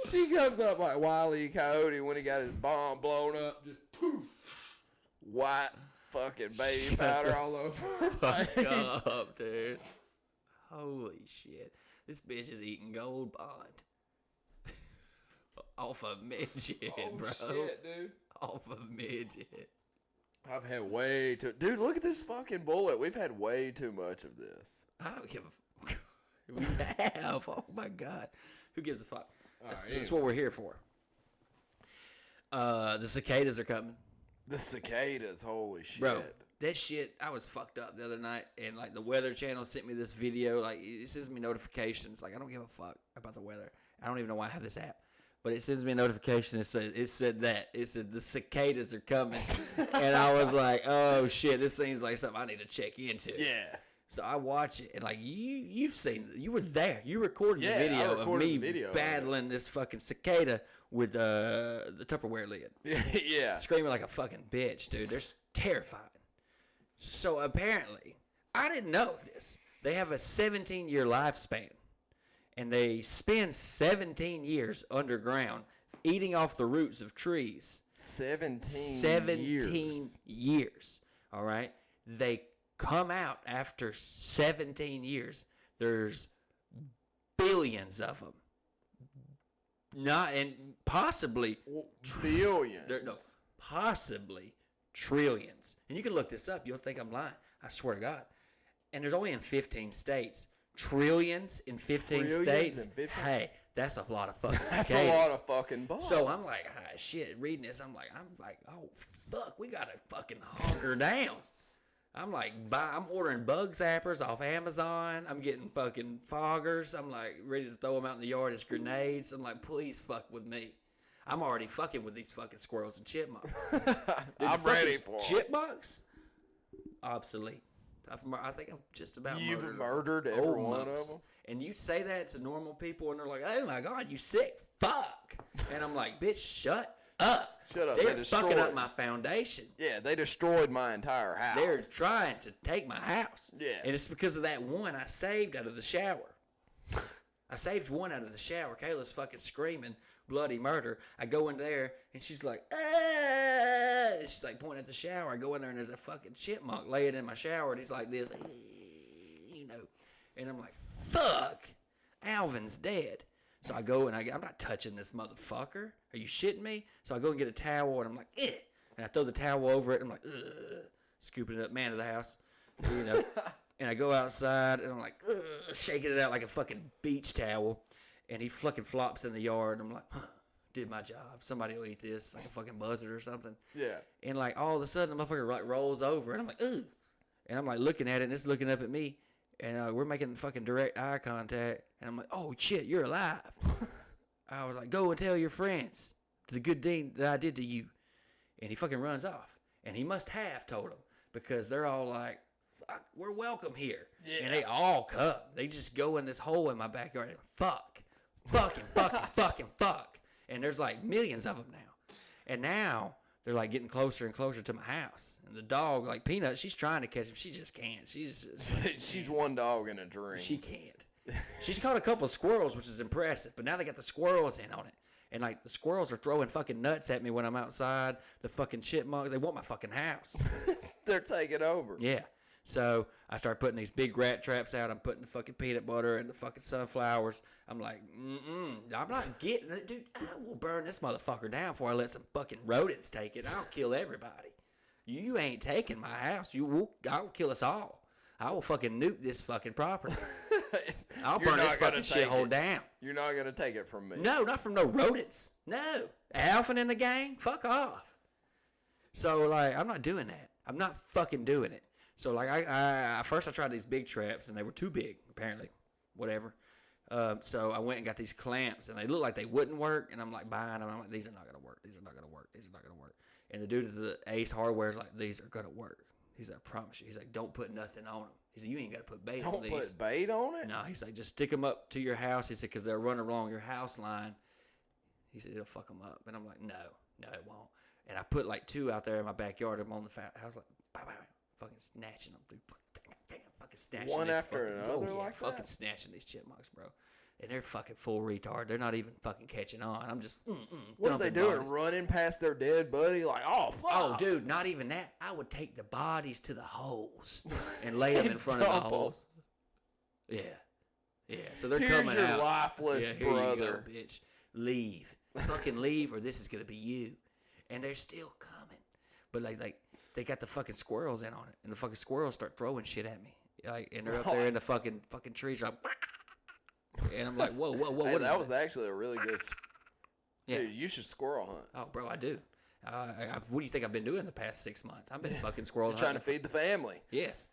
She comes up like Wile E. Coyote when he got his bomb blown up. Just poof. White fucking baby powder all over her face. Fuck up, dude. Holy shit. This bitch is eating Gold Bond. Off a midget, bro. Shit, dude. Off a midget. I've had way too... Dude, look at this fucking bullet. We've had way too much of this. I don't give a we have. Oh, my God. Who gives a fuck? That's what we're here for. The cicadas are coming. The cicadas, holy shit. Bro, that shit, I was fucked up the other night, and, like, the Weather Channel sent me this video. Like, it sends me notifications. Like, I don't give a fuck about the weather. I don't even know why I have this app. But it sends me a notification. It said the cicadas are coming. And I was like, oh, shit, this seems like something I need to check into. Yeah. So I watch it, and, like, you were there. You recorded the video of me battling this fucking cicada with the Tupperware lid. Yeah. Screaming like a fucking bitch, dude. They're terrifying. So apparently, I didn't know this. They have a 17-year lifespan, and they spend 17 years underground eating off the roots of trees. 17 years. All right? They come out after 17 years. There's billions of them. Possibly billions. Possibly trillions. And you can look this up. You'll think I'm lying. I swear to God. And there's only in 15 states. Trillions in 15 states. Hey, that's a lot of fucking That's cicadas. a lot of fucking bugs. So I'm like, shit, reading this, I'm like, oh, fuck, we got to fucking hunker down. I'm like, I'm ordering bug zappers off Amazon. I'm getting fucking foggers. I'm like, ready to throw them out in the yard as grenades. I'm like, please fuck with me. I'm already fucking with these fucking squirrels and chipmunks. Dude, I'm ready for chipmunks. Obsolete. I think I've just about You've murdered every one of them. And you say that to normal people, and they're like, "Oh my God, you sick fuck!" And I'm like, "Bitch, shut up! Shut up! They're fucking up my foundation. Yeah, they destroyed my entire house. They're trying to take my house. Yeah, and it's because of that one I saved out of the shower. I saved one out of the shower. Kayla's fucking screaming bloody murder. I go in there, and she's like, ah! And she's like pointing at the shower. I go in there, and there's a fucking chipmunk laying in my shower, and he's like this, you know. And I'm like, fuck, Alvin's dead. So I go, and I'm not touching this motherfucker. Are you shitting me? So I go and get a towel, and I'm like, eh. And I throw the towel over it, and I'm like, ugh, scooping it up, man of the house, you know. And I go outside, and I'm like, ugh, shaking it out like a fucking beach towel. And he fucking flops in the yard. And I'm like, huh, did my job. Somebody will eat this, like a fucking buzzard or something. Yeah. And like all of a sudden, the motherfucker like rolls over. And I'm like, ugh. And I'm like looking at it, and it's looking up at me. And we're making fucking direct eye contact. And I'm like, oh shit, you're alive. I was like, go and tell your friends the good thing that I did to you. And he fucking runs off. And he must have told them, because they're all like, fuck, we're welcome here. Yeah. And they all come. They just go in this hole in my backyard and fuck. Fuck. And there's like millions of them now. And now they're like getting closer and closer to my house. And the dog, like Peanut, she's trying to catch him. She just can't. She's one dog in a dream. She can't. She's caught a couple of squirrels, which is impressive. But now they got the squirrels in on it. And like the squirrels are throwing fucking nuts at me when I'm outside. The fucking chipmunks, they want my fucking house. They're taking over. Yeah. So I start putting these big rat traps out. I'm putting the fucking peanut butter and the fucking sunflowers. I'm like, I'm not getting it. Dude, I will burn this motherfucker down before I let some fucking rodents take it. I'll kill everybody. You ain't taking my house. I'll kill us all. I will fucking nuke this fucking property. I'll burn this fucking shithole down. You're not going to take it from me. No, not from no rodents. No. Alvin and the gang? Fuck off. So, like, I'm not doing that. I'm not fucking doing it. So, like, I first I tried these big traps, and they were too big, apparently. Whatever. So I went and got these clamps, and they looked like they wouldn't work, and I'm like buying them. I'm like, these are not going to work. These are not going to work. These are not going to work. And the dude at the Ace Hardware is like, these are going to work. He's like, I promise you. He's like, don't put nothing on them. He said, you ain't got to put bait on these. Don't put bait on it? No, he's like, just stick them up to your house. He said, because they'll run along your house line. He said, it'll fuck them up. And I'm like, no, it won't. And I put like 2 out there in my backyard. I'm on the house, like, bye. Fucking snatching them, dude. Damn, fucking snatching one these after another, like fucking that? Snatching these chipmunks, bro. And they're fucking full retard. They're not even fucking catching on. I'm just what are they doing? Running past their dead buddy? Like, oh fuck. Oh, dude, not even that. I would take the bodies to the holes and lay them in front of the holes. Yeah. So they're Here's coming your out. lifeless here brother. you go, bitch. Leave. Fucking leave, or this is gonna be you. And they're still coming. But like they got the fucking squirrels in on it, and the fucking squirrels start throwing shit at me. Like, and they're up there in the fucking trees, like, and I'm like, whoa, Hey, what is that was actually a really good. Yeah. Dude, you should squirrel hunt. Oh, bro, I do. What do you think I've been doing the past 6 months? I've been fucking squirrel You're trying to hunting. feed the family. Yes.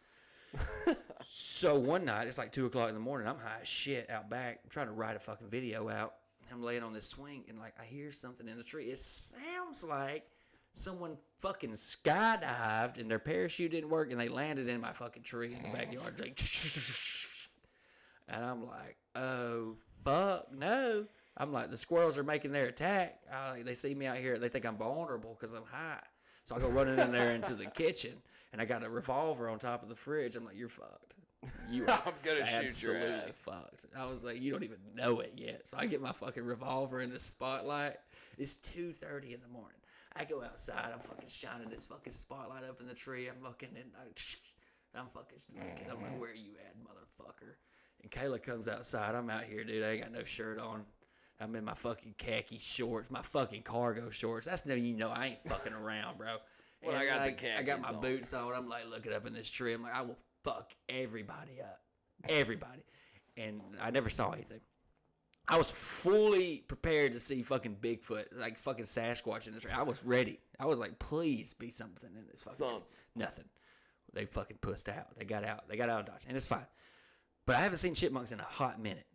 So one night, it's like 2 o'clock in the morning. I'm high as shit out back. I'm trying to write a fucking video out. I'm laying on this swing, and like I hear something in the tree. It sounds like someone fucking skydived, and their parachute didn't work, and they landed in my fucking tree in the backyard. Like, and I'm like, oh fuck no. I'm like, the squirrels are making their attack. They see me out here. They think I'm vulnerable because I'm high. So I go running in there into the kitchen, and I got a revolver on top of the fridge. I'm like, you're fucked. You are I'm gonna shoot your absolutely ass. fucked. I was like, you don't even know it yet. So I get my fucking revolver in the spotlight. It's 2:30 in the morning. I go outside. I'm fucking shining this fucking spotlight up in the tree. I'm fucking, I'm fucking looking. I'm like, where you at, motherfucker? And Kayla comes outside. I'm out here, dude. I ain't got no shirt on. I'm in my fucking khaki shorts, my fucking cargo shorts. That's no, you know, I ain't fucking around, bro. Well, And I got the I got khakis my on. boots on. I'm like looking up in this tree. I'm like, I will fuck everybody up. Everybody. And I never saw anything. I was fully prepared to see fucking Bigfoot, like fucking Sasquatch in the tree. I was ready. I was like, please be something in this fucking tree. Nothing. They fucking pussed out. They got out. They got out of Dodge. And it's fine. But I haven't seen chipmunks in a hot minute.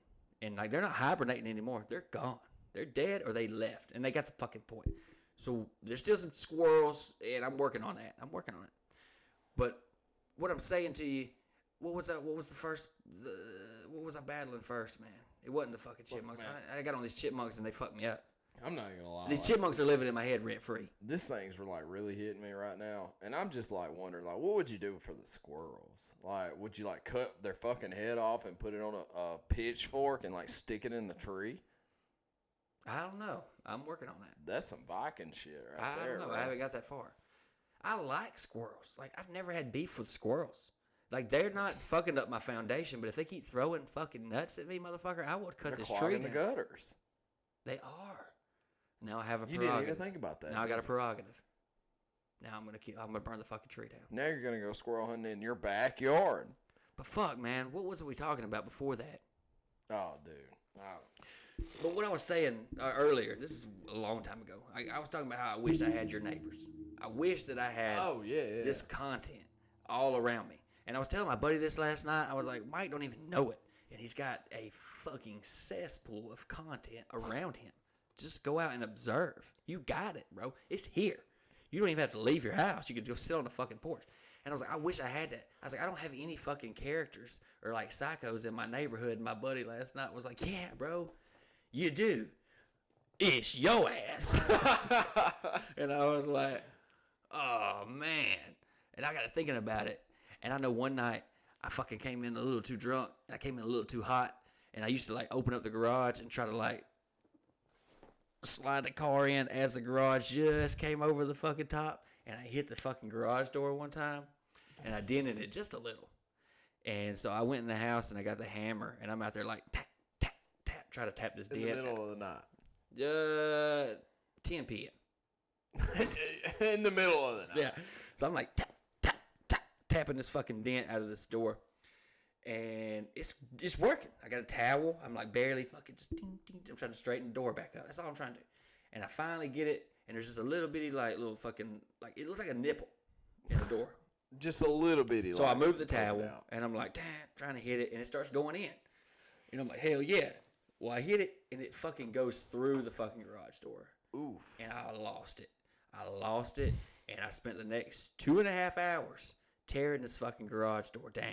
And like they're not hibernating anymore. They're gone. They're dead or they left. And they got the fucking point. So there's still some squirrels, and I'm working on that. I'm working on it. But what I'm saying to you, what was that? What was the first? What was I battling first, man? It wasn't the fucking chipmunks. I got on these chipmunks and they fucked me up. I'm not gonna lie. These chipmunks are living in my head rent free. This thing's like really hitting me right now, and I'm just like wondering, like, what would you do for the squirrels? Like, would you like cut their fucking head off and put it on a pitchfork and like stick it in the tree? I don't know. I'm working on that. That's some Viking shit right I there. don't know. Bro. I haven't got that far. I like squirrels. Like, I've never had beef with squirrels. Like, they're not fucking up my foundation, but if they keep throwing fucking nuts at me, motherfucker, I would cut They're this clogging tree the down. gutters. They are. Now I have a You prerogative. didn't even think about that. Now I got a did you? prerogative. Now I'm gonna burn the fucking tree down. Now you're gonna go squirrel hunting in your backyard. But fuck, man, what was it we talking about before that? Oh, dude. But what I was saying earlier, this is a long time ago. I was talking about how I wish I had your neighbors. I wish that I had this content all around me. And I was telling my buddy this last night. I was like, Mike don't even know it. And he's got a fucking cesspool of content around him. Just go out and observe. You got it, bro. It's here. You don't even have to leave your house. You could go sit on the fucking porch. And I was like, I wish I had that. I was like, I don't have any fucking characters or like psychos in my neighborhood. And my buddy last night was like, yeah, bro, you do. It's your ass. And I was like, oh, man. And I got thinking about it. And I know one night I fucking came in a little too drunk. And I came in a little too hot. And I used to like open up the garage and try to like slide the car in as the garage just came over the fucking top. And I hit the fucking garage door one time, and I dented it just a little. And so I went in the house, and I got the hammer, and I'm out there like, tap, tap, tap, try to tap this dent. In the middle of the night. 10 p.m. In the middle of the night. Yeah. So I'm like, tap, tap, tap, tapping this fucking dent out of this door. And it's working. I got a towel. I'm like barely fucking just ding, ding. I'm trying to straighten the door back up. That's all I'm trying to do. And I finally get it. And there's just a little bitty, like, little fucking, like, it looks like a nipple in the door. Just a little bitty. So I move the towel, and I'm like, damn, trying to hit it, and it starts going in. And I'm like, hell yeah. Well, I hit it, and it fucking goes through the fucking garage door. Oof. And I lost it. And I spent the next 2.5 hours tearing this fucking garage door down.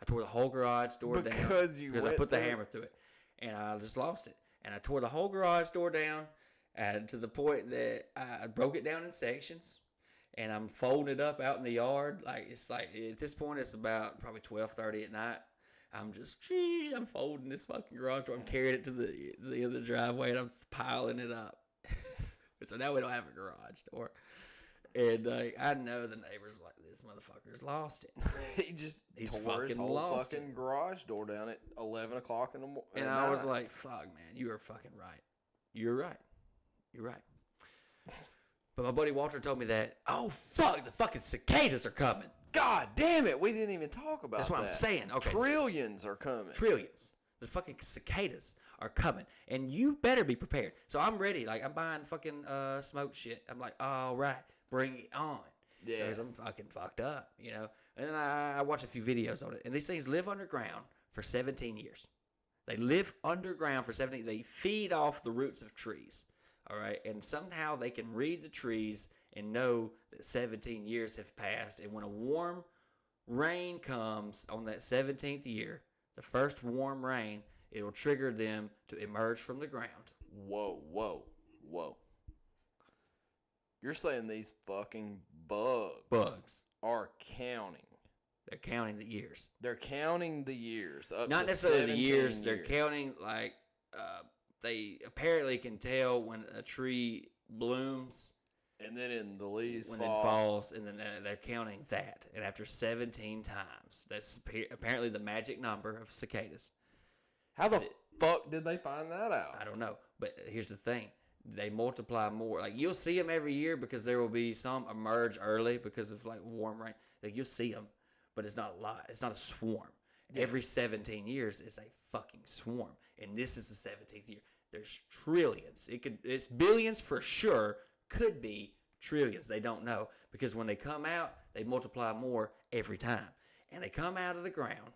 I tore the whole garage door down. Because I put the hammer through it. And I just lost it. And I tore the whole garage door down. And to the point that I broke it down in sections, and I'm folding it up out in the yard. Like it's like at this point, it's about probably 12:30 at night. I'm folding this fucking garage door. I'm carrying it to the end of the driveway, and I'm piling it up. So now we don't have a garage door, and I know the neighbors are like, this motherfucker's lost it. He's tore his whole fucking garage door down at 11 o'clock in the morning. And I was like, fuck, man, you are fucking right. You're right. You're right. But my buddy Walter told me that, oh, fuck, the fucking cicadas are coming. God damn it. We didn't even talk about that. That's what I'm saying. Okay. Trillions are coming. Trillions. The fucking cicadas are coming. And you better be prepared. So I'm ready. Like, I'm buying fucking smoke shit. I'm like, all right, bring it on. Yeah. Because I'm fucking fucked up, you know? And then I watch a few videos on it. And these things live underground for 17 years. They live underground for 17 years. They feed off the roots of trees. All right. And somehow they can read the trees and know that 17 years have passed. And when a warm rain comes on that 17th year, the first warm rain, it'll trigger them to emerge from the ground. Whoa. You're saying these fucking bugs are counting. They're counting the years. They're counting the years. Not necessarily the years. They're counting, like, they apparently can tell when a tree blooms. And then in the leaves when it falls, and then they're counting that. And after 17 times, that's apparently the magic number of cicadas. How the fuck did they find that out? I don't know. But here's the thing. They multiply more. Like, you'll see them every year because there will be some emerge early because of, like, warm rain. Like, you'll see them, but it's not a lot. It's not a swarm. Yeah. Every 17 years is a fucking swarm. And this is the 17th year. There's trillions. It's billions for sure. Could be trillions. They don't know. Because when they come out, they multiply more every time. And they come out of the ground.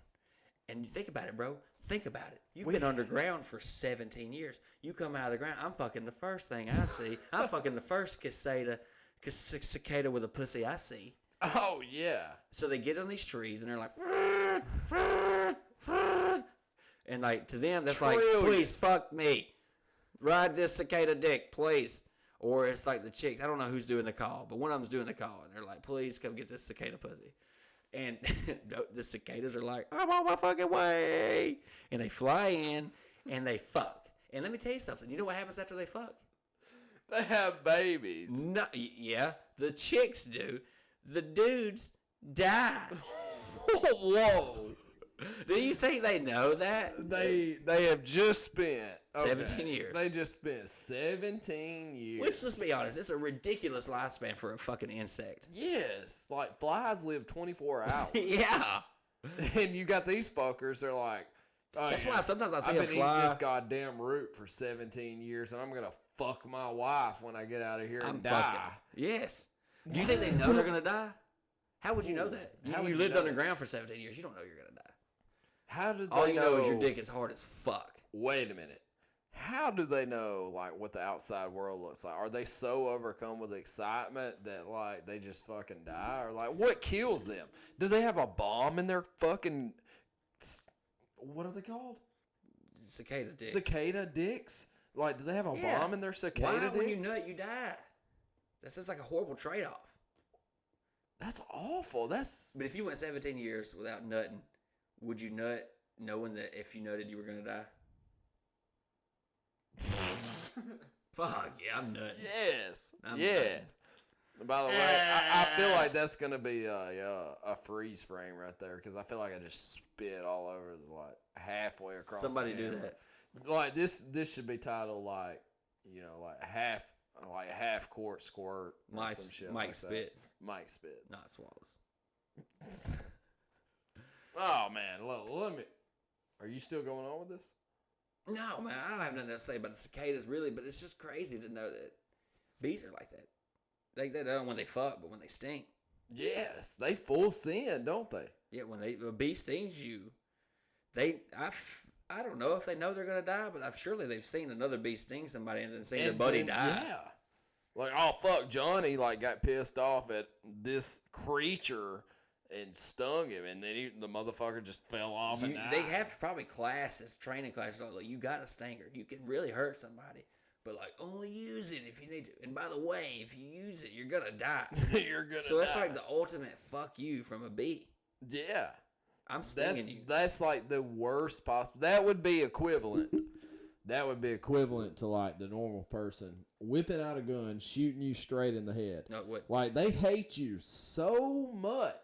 And you think about it, bro. Think about it. You've been underground for 17 years. You come out of the ground. I'm fucking the first thing I see. I'm fucking the first cicada with a pussy I see. Oh, yeah. So they get on these trees and they're like, and like to them, that's like, please fuck me. Ride this cicada dick, please. Or it's like the chicks. I don't know who's doing the call, but one of them's doing the call. And they're like, please come get this cicada pussy. And the cicadas are like, I'm on my fucking way. And they fly in and they fuck. And let me tell you something. You know what happens after they fuck? They have babies. No, yeah, the chicks do. The dudes die. Whoa. Do you think they know that? They have just spent 17 years. They just spent 17 years. Let's just be honest. It's a ridiculous lifespan for a fucking insect. Yes. Like, flies live 24 hours. Yeah. And you got these fuckers, they're like, oh, that's why sometimes I see I've a been fly. eating this goddamn root for 17 years, and I'm going to fuck my wife when I get out of here and die. Fucking, yes. Do you think they know they're going to die? How would you know that? You lived underground for 17 years. You don't know you're going to die. How did they All you know is your dick is hard as fuck. Wait a minute. How do they know, like, what the outside world looks like? Are they so overcome with excitement that, like, they just fucking die? Or, like, what kills them? Do they have a bomb in their fucking... What are they called? Cicada dicks. Cicada dicks? Like, do they have a bomb in their cicada dicks? Why, when you nut, you die? That sounds like a horrible trade-off. That's awful. But if you went 17 years without nutting, would you nut knowing that if you nutted, you were going to die? Fuck, yeah, I'm nutting. Yes. I'm yeah. nutting. By the way, I feel like that's going to be a freeze frame right there because I feel like I just spit all over, like, halfway across Somebody the do camera. that. Like, this should be titled, like, you know, like half court squirt or some shit Mike like spits. That. Mike spits. Not swallows. Oh, man. Let me... Are you still going on with this? No, man, I don't have nothing to say about the cicadas, really, but it's just crazy to know that bees are like that. They don't when they fuck, but when they sting. Yes, they full sin, don't they? Yeah, when a bee stings you, I don't know if they know they're gonna die, but surely they've seen another bee sting somebody and then seen their buddy die. Yeah, like, oh fuck, Johnny got pissed off at this creature and stung him, and then the motherfucker just fell off and died. They have probably classes, training classes. Like, you got a stinger, you can really hurt somebody. But, like, only use it if you need to. And by the way, if you use it, you're going to die. You're going to die. So that's like the ultimate fuck you from a bee. Yeah. I'm stinging you. That's like the worst possible. That would be equivalent. That would be equivalent to, like, the normal person whipping out a gun, shooting you straight in the head. No, what? Like, they hate you so much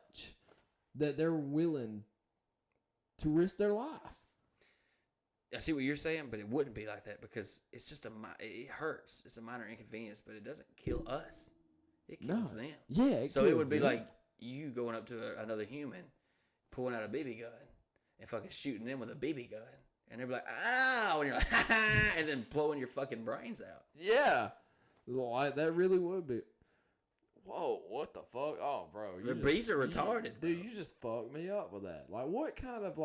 that they're willing to risk their life. I see what you're saying, but it wouldn't be like that because it's just it hurts. It's a minor inconvenience, but it doesn't kill us. It kills them. Yeah, so it would be like you going up to another human, pulling out a BB gun, and fucking shooting them with a BB gun, and they'd be like, "Ow!" and you're like, "Ha ha!" and then blowing your fucking brains out. Yeah, like that really would be. Whoa, what the fuck? Oh, bro, The bees are retarded, dude. You just fucked me up with that. Like, what kind of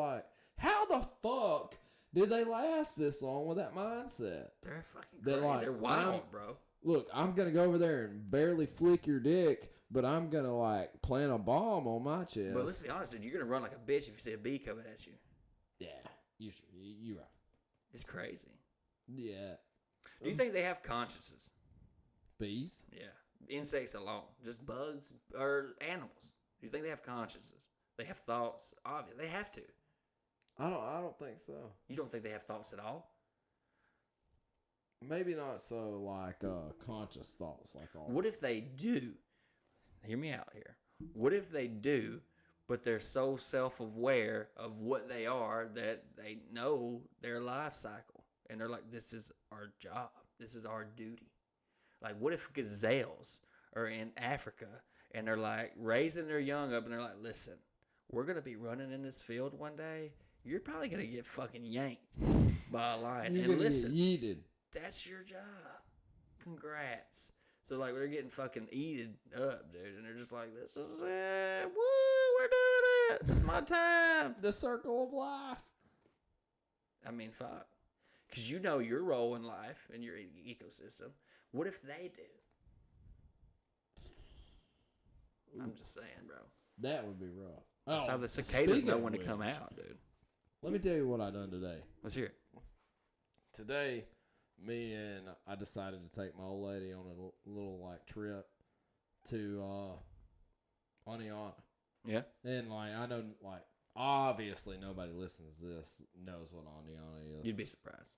how the fuck did they last this long with that mindset? They're fucking crazy. They're wild, bro. Look, I'm gonna go over there and barely flick your dick, but I'm gonna plant a bomb on my chest. But let's be honest, dude. You're gonna run like a bitch if you see a bee coming at you. Yeah, you're right. It's crazy. Yeah. Do you think they have consciences? Bees? Yeah. Insects alone, just bugs or animals. Do you think they have consciences? They have thoughts. Obviously, they have to. I don't think so. You don't think they have thoughts at all? Maybe not so conscious thoughts like all. What if they do? Hear me out here. What if they do, but they're so self-aware of what they are that they know their life cycle, and they're like, "This is our job. This is our duty." Like, what if gazelles are in Africa and they're like raising their young up, and they're like, "Listen, we're gonna be running in this field one day. You're probably gonna get fucking yanked by a lion, You're and gonna listen, get yeeted. That's your job. Congrats." So they're getting fucking eated up, dude, and they're just like, "This is it. Woo, we're doing it. This is my time." The circle of life. I mean, fuck. Because you know your role in life and your ecosystem. What if they do? I'm just saying, bro. That would be rough. That's how the cicadas know when to come out, dude. Let me tell you what I done today. Let's hear it. Today, I decided to take my old lady on a little trip to Aniana. Yeah. And I know obviously nobody listens to this knows what Aniana is. You'd be surprised.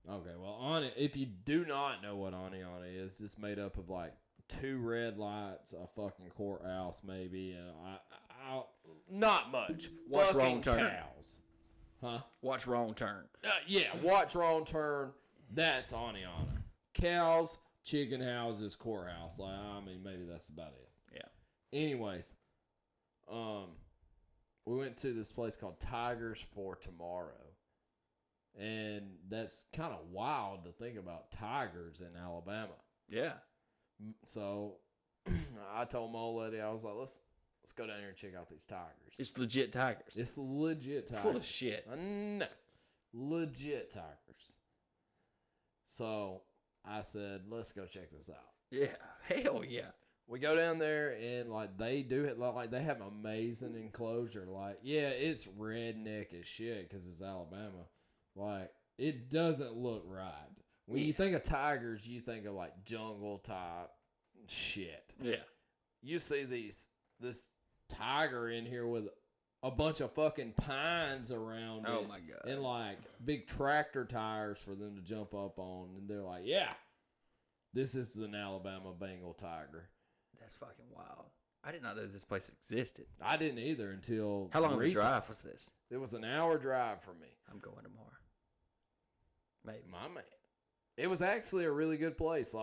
Okay, well, if you do not know what Aniana is, it's made up of 2 red lights, a fucking courthouse maybe, and I not much. Watch fucking Wrong Turn. Cows. Huh? Watch Wrong Turn. Yeah, watch Wrong Turn. That's Aniana. Cows, chicken houses, courthouse. Maybe that's about it. Yeah. Anyways, we went to this place called Tigers for Tomorrow. And that's kind of wild to think about tigers in Alabama. Yeah. So I told my old lady, I was like, let's go down here and check out these tigers. It's legit tigers. It's legit tigers. Full of shit. No. Legit tigers. So I said, let's go check this out. Yeah. Hell yeah. We go down there and they do it they have amazing enclosure. It's redneck as shit because it's Alabama. It doesn't look right. When you think of tigers, you think of jungle type shit. Yeah. You see this tiger in here with a bunch of fucking pines around it. Oh my God. And big tractor tires for them to jump up on. And they're like, yeah, this is an Alabama Bengal tiger. That's fucking wild. I did not know this place existed. I didn't either until How long of a recent. drive was this? It was an hour drive for me. I'm going tomorrow. Maybe. My man. It was actually a really good place.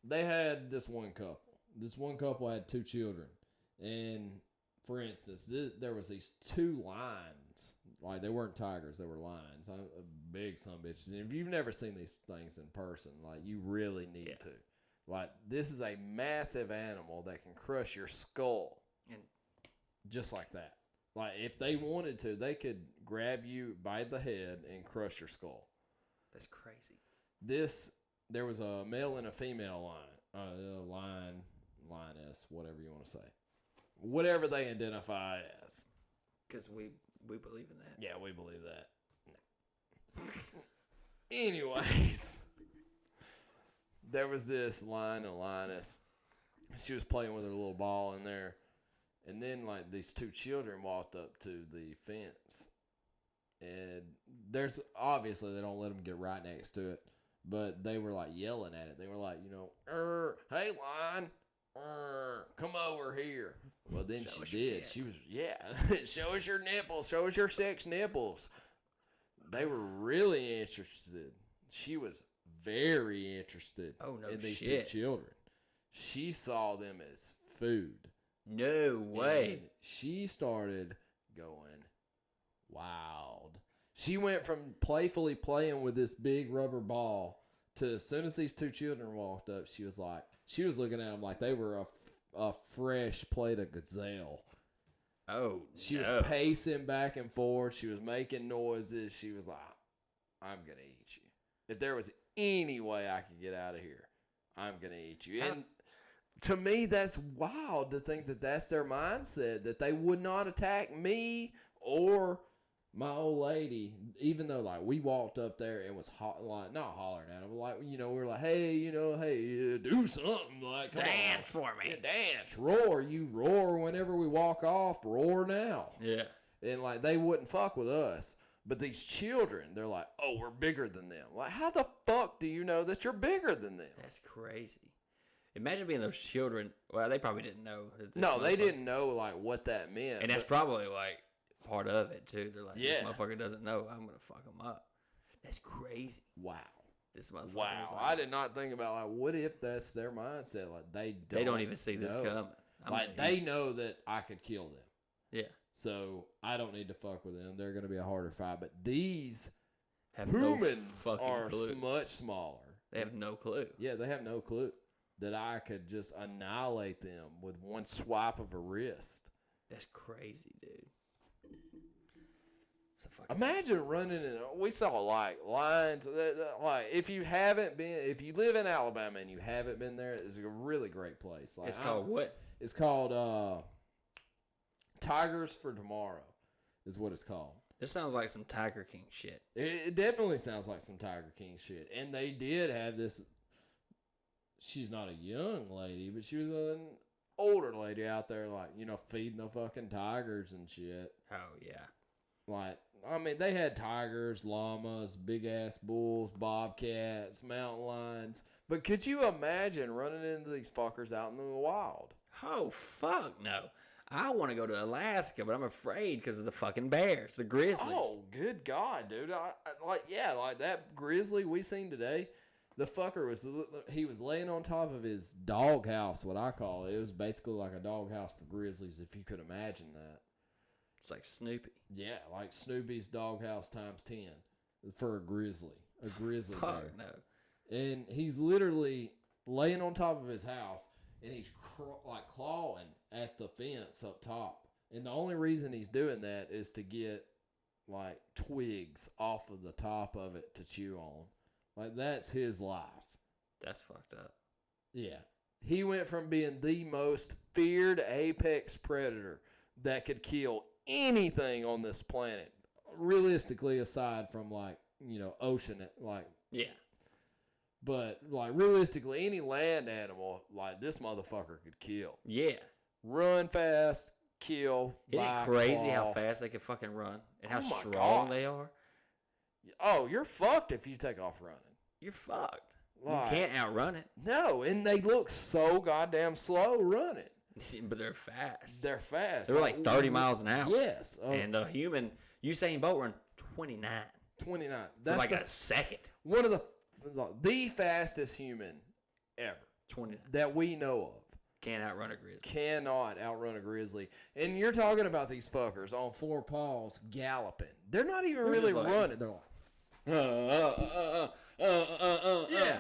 They had this one couple. This one couple had 2 children. And, for instance, there was these 2 lions. They weren't tigers. They were lions. Big son of bitches. And if you've never seen these things in person, you really need to. This is a massive animal that can crush your skull. And just like that. If they wanted to, they could grab you by the head and crush your skull. That's crazy. There was a male and a female lioness, whatever you want to say. Whatever they identify as. Because we believe in that. Yeah, we believe that. No. Anyways, there was this lion and lioness. She was playing with her little ball in there. And then, these 2 children walked up to the fence. And obviously, they don't let them get right next to it. But they were, yelling at it. They were hey, lion, come over here. Well, then she did. She was, show us your nipples. Show us your 6 nipples. they were really interested. She was very interested in these two children. She saw them as food. No way. And she started going wild. She went from playfully playing with this big rubber ball to as soon as these two children walked up, she was looking at them like they were a fresh plate of gazelle. Oh, she was pacing back and forth. She was making noises. She was like, I'm going to eat you. If there was any way I could get out of here, I'm going to eat you. And to me, that's wild to think that that's their mindset, that they would not attack me or my old lady, even though, like, we walked up there and was not hollering at them, but, like, we were like, hey, do something. Like, come dance on. for me. Yeah, dance. Roar. You roar whenever we walk off. Roar now. Yeah. And, like, they wouldn't fuck with us. But these children, they're like, oh, we're bigger than them. Like, how the fuck do you know that you're bigger than them? That's crazy. Imagine being those children. Well, they probably didn't know. No, they didn't know, like, what that meant. And that's probably, like, part of it, too. They're like, yeah. This motherfucker doesn't know. I'm going to fuck him up. That's crazy. Wow. This motherfucker. Wow. Like, I did not think about, like, what if that's their mindset? Like, they don't even see this coming. Like, they know that I could kill them. Yeah. So I don't need to fuck with them. They're going to be a harder fight. But these have humans no are clue. much smaller. They have no clue. Yeah, they have no clue that I could just annihilate them with one swipe of a wrist. That's crazy, dude. Imagine running in. We saw like lines. Like if you live in Alabama and you haven't been there, it's a really great place. Like, it's called what? It's called Tigers for Tomorrow, is what it's called. This sounds like some Tiger King shit. It definitely sounds like some Tiger King shit. And they did have this. She's not a young lady, but she was an older lady out there, like, feeding the fucking tigers and shit. Oh, yeah. Like, I mean, they had tigers, llamas, big-ass bulls, bobcats, mountain lions. But could you imagine running into these fuckers out in the wild? Oh, fuck no. I want to go to Alaska, but I'm afraid because of the fucking bears, the grizzlies. Oh, good God, dude. Like that grizzly we seen today, the fucker was laying on top of his doghouse, what I call it. It was basically like a doghouse for grizzlies, if you could imagine that. It's like Snoopy. Yeah, like Snoopy's doghouse times 10 for a grizzly. A grizzly bear. No. And he's literally laying on top of his house, and he's clawing at the fence up top. And the only reason he's doing that is to get like twigs off of the top of it to chew on. Like, that's his life. That's fucked up. Yeah. He went from being the most feared apex predator that could kill anything on this planet, realistically, aside from ocean, yeah. But realistically, any land animal, this motherfucker could kill. Yeah. Run fast, kill. Isn't it crazy how fast they can fucking run and how strong they are? Oh, you're fucked if you take off running. You're fucked. You can't outrun it. No, and they look so goddamn slow running. But they're fast. They're fast. They're like 30 miles an hour. Yes. And a human, Usain Bolt run 29. 29. That's like a second. One of the fastest human ever. 29. That we know of. Can't outrun a grizzly. Cannot outrun a grizzly. And you're talking about these fuckers on four paws galloping. They're not even really running. They're like, yeah.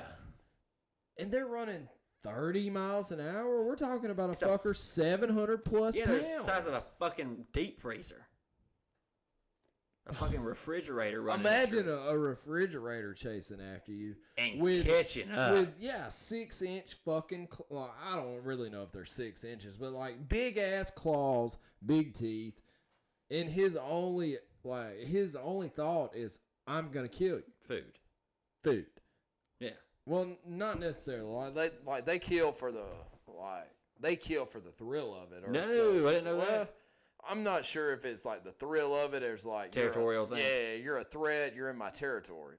And they're running 30 miles an hour. We're talking about a fucker 700 plus pounds. Yeah, they're the size of a fucking deep freezer. A fucking refrigerator running. Imagine a refrigerator chasing after you. And catching up. With, 6-inch fucking, I don't really know if they're 6 inches, but big ass claws, big teeth. And his only thought is, I'm going to kill you. Food. Yeah. Well, not necessarily. They kill for the thrill of it. Or no, something. I didn't know that. I'm not sure if it's the thrill of it or it's territorial thing. Yeah, you're a threat. You're in my territory.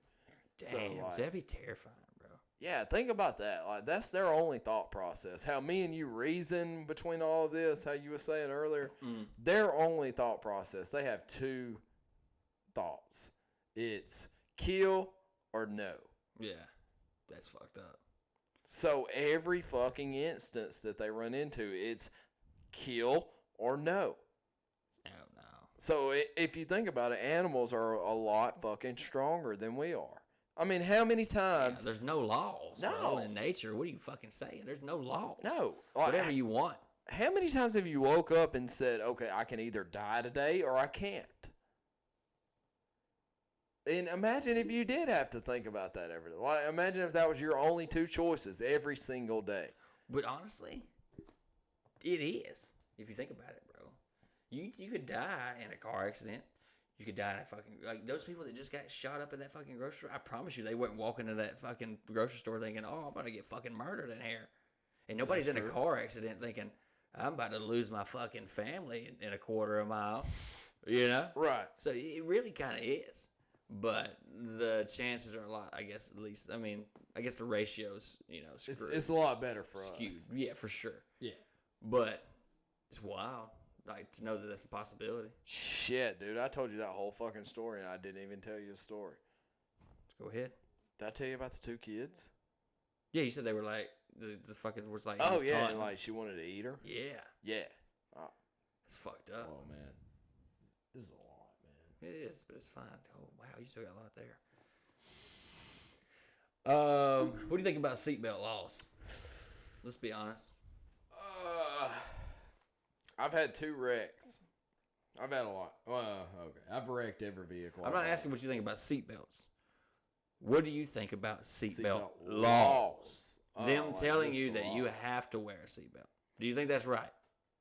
Damn, that'd be terrifying, bro. Yeah, think about that. That's their only thought process. How me and you reason between all of this. How you were saying earlier, their only thought process. They have two thoughts. It's kill or no. Yeah, that's fucked up. So every fucking instance that they run into, it's kill or no. Oh, no. So if you think about it, animals are a lot fucking stronger than we are. I mean, how many times? There's no laws. No. Bro, in nature. What are you fucking saying? There's no laws. No. Whatever you want. How many times have you woke up and said, okay, I can either die today or I can't? And imagine if you did have to think about that every day. Like, imagine if that was your only two choices every single day. But honestly, it is. If you think about it, bro. You could die in a car accident. You could die in a fucking... Like, those people that just got shot up in that fucking grocery store, I promise you, they weren't walking to that fucking grocery store thinking, oh, I'm about to get fucking murdered in here. And nobody's in a car accident thinking, I'm about to lose my fucking family in a quarter of a mile. You know? Right. So it really kind of is. But the chances are a lot, I guess, at least. I mean, I guess the ratio's, screwed. It's a lot better for skewed. us. Yeah, for sure. Yeah. But it's wild, like, to know that that's a possibility. Shit, dude. I told you that whole fucking story, and I didn't even tell you a story. Let's go ahead. Did I tell you about the two kids? Yeah, you said they were like, the fucking was like... Oh, yeah, and like she wanted to eat her? Yeah. Yeah. Oh. It's fucked up. Oh, man. This is a lot, man. It is, but it's fine. Oh, wow, you still got a lot there. What do you think about seatbelt laws? Let's be honest. I've had 2 wrecks. I've had a lot. Okay. I've wrecked every vehicle. I'm not asking what you think about seatbelts. What do you think about seatbelt laws? Them telling you that you have to wear a seatbelt. Do you think that's right?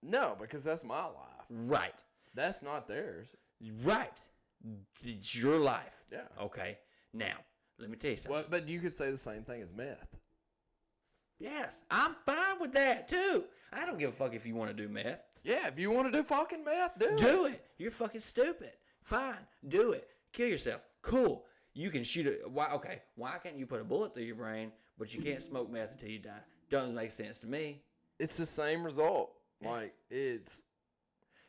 No, because that's my life. Right. That's not theirs. Right. It's your life. Yeah. Okay. Now, let me tell you something. But you could say the same thing as meth. Yes, I'm fine with that too. I don't give a fuck if you want to do meth. Yeah, if you want to do fucking meth, Do it. You're fucking stupid. Fine. Do it. Kill yourself. Cool. You can shoot it. Why? Okay. Why can't you put a bullet through your brain, but you can't smoke meth until you die? Doesn't make sense to me. It's the same result. Like, it's...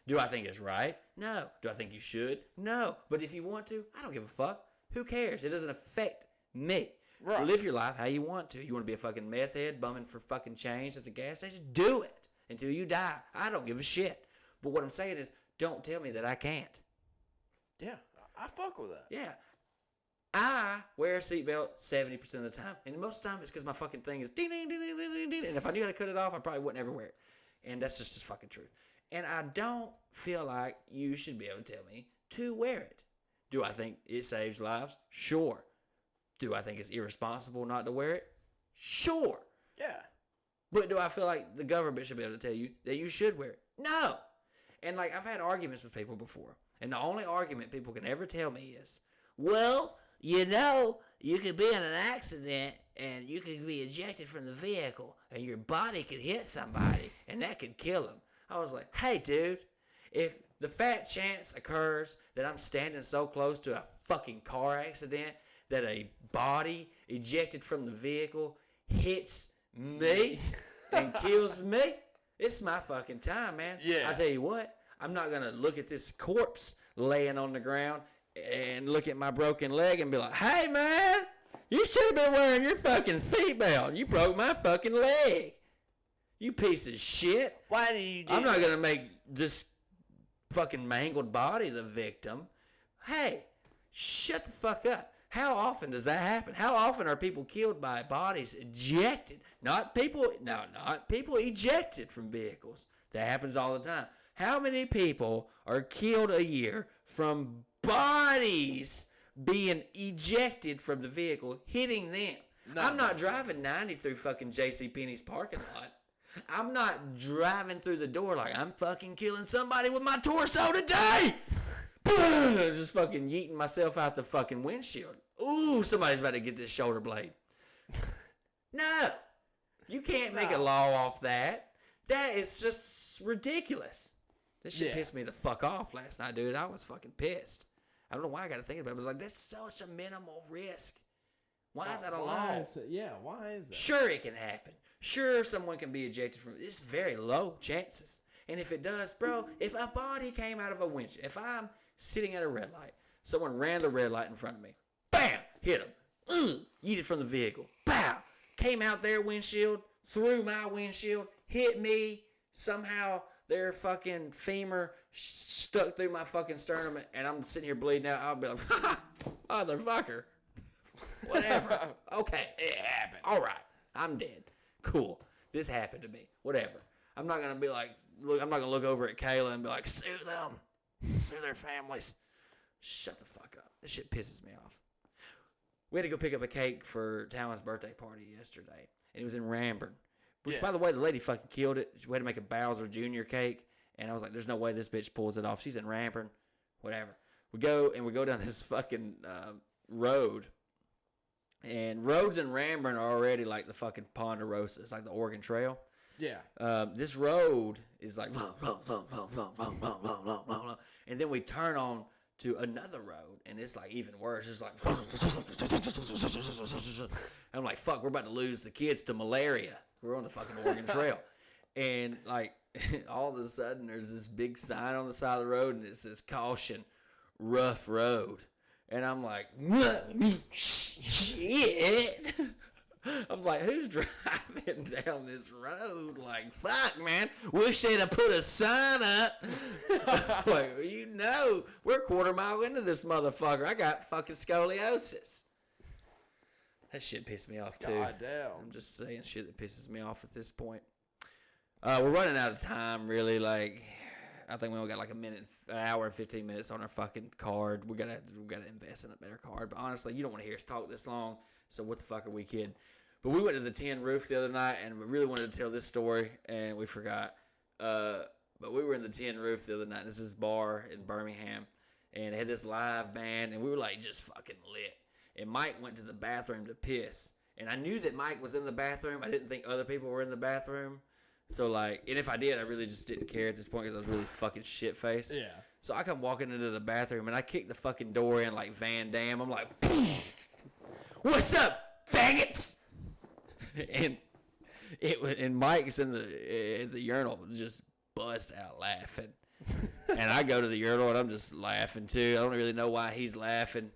Do I think it's right? No. Do I think you should? No. But if you want to, I don't give a fuck. Who cares? It doesn't affect me. Right. Live your life how you want to. You want to be a fucking meth head bumming for fucking change at the gas station? Do it until you die. I don't give a shit. But what I'm saying is, don't tell me that I can't. Yeah, I fuck with that. Yeah. I wear a seatbelt 70% of the time. And most of the time, it's because my fucking thing is ding, ding, ding, ding, ding, ding. And if I knew how to cut it off, I probably wouldn't ever wear it. And that's just the fucking truth. And I don't feel like you should be able to tell me to wear it. Do I think it saves lives? Sure. Do I think it's irresponsible not to wear it? Sure. Yeah. But do I feel like the government should be able to tell you that you should wear it? No. And like, I've had arguments with people before. And the only argument people can ever tell me is, well, you could be in an accident and you could be ejected from the vehicle and your body could hit somebody and that could kill them. I was like, hey, dude, if the fat chance occurs that I'm standing so close to a fucking car accident that a body ejected from the vehicle hits me and kills me, it's my fucking time, man. Yeah. I tell you what, I'm not going to look at this corpse laying on the ground and look at my broken leg and be like, hey, man, you should have been wearing your fucking seatbelt. You broke my fucking leg. You piece of shit. Why do you do I'm not going to make this fucking mangled body the victim. Hey, shut the fuck up. How often does that happen? How often are people killed by bodies ejected? Not people ejected from vehicles. That happens all the time. How many people are killed a year from bodies being ejected from the vehicle, hitting them? I'm not driving 90 through fucking JCPenney's parking lot. I'm not driving through the door like I'm fucking killing somebody with my torso today. Just fucking yeeting myself out the fucking windshield. Ooh, somebody's about to get this shoulder blade. No. You can't make a law off that. That is just ridiculous. This shit pissed me the fuck off last night, dude. I was fucking pissed. I don't know why I got to think about it. I was like, that's such a minimal risk. Why is that a law? Why is that? Sure, it can happen. Sure, someone can be ejected from it. It's very low chances. And if it does, bro, if a body came out of a windshield, if I'm sitting at a red light, Someone ran the red light in front of me. Bam! Hit him. Yeeted from the vehicle. Pow! Came out their windshield, through my windshield, hit me. Somehow their fucking femur stuck through my fucking sternum, and I'm sitting here bleeding out. I'll be like, motherfucker. Whatever. Okay, it happened. All right, I'm dead. Cool. This happened to me. Whatever. I'm not gonna be like, look. I'm not gonna look over at Kayla and be like, sue them, sue their families. Shut the fuck up. This shit pisses me off. We had to go pick up a cake for Talon's birthday party yesterday, and it was in Ranburne. Which, by the way, the lady fucking killed it. We had to make a Bowser Jr. cake, and I was like, there's no way this bitch pulls it off. She's in Ranburne. Whatever. We go down this fucking road, and roads in Ranburne are already like the fucking Ponderosa. It's like the Oregon Trail. Yeah. This road is like, and then we turn on to another road, and it's like even worse. It's like, I'm like, fuck, we're about to lose the kids to malaria. We're on the fucking Oregon Trail. And like, all of a sudden, there's this big sign on the side of the road, and it says, caution, rough road. And I'm like, shit. I'm like, who's driving down this road? Like, fuck, man. Wish they'd have put a sign up. Like, you know, we're a quarter mile into this motherfucker. I got fucking scoliosis. That shit pissed me off, too. God damn. I'm just saying shit that pisses me off at this point. We're running out of time, really. Like, I think we only got like an hour and 15 minutes on our fucking card. We gotta invest in a better card. But honestly, you don't want to hear us talk this long. So what the fuck are we kidding? But we went to the Tin Roof the other night, and we really wanted to tell this story, and we forgot. But we were in the Tin Roof the other night. This is this bar in Birmingham, and it had this live band, and we were like just fucking lit. And Mike went to the bathroom to piss, and I knew that Mike was in the bathroom. I didn't think other people were in the bathroom. So like, and if I did, I really just didn't care at this point because I was really fucking shit-faced. Yeah. So I come walking into the bathroom, and I kick the fucking door in like Van Damme. I'm like, what's up, faggots? And Mike's in the urinal, just bust out laughing. And I go to the urinal, and I'm just laughing too. I don't really know why he's laughing.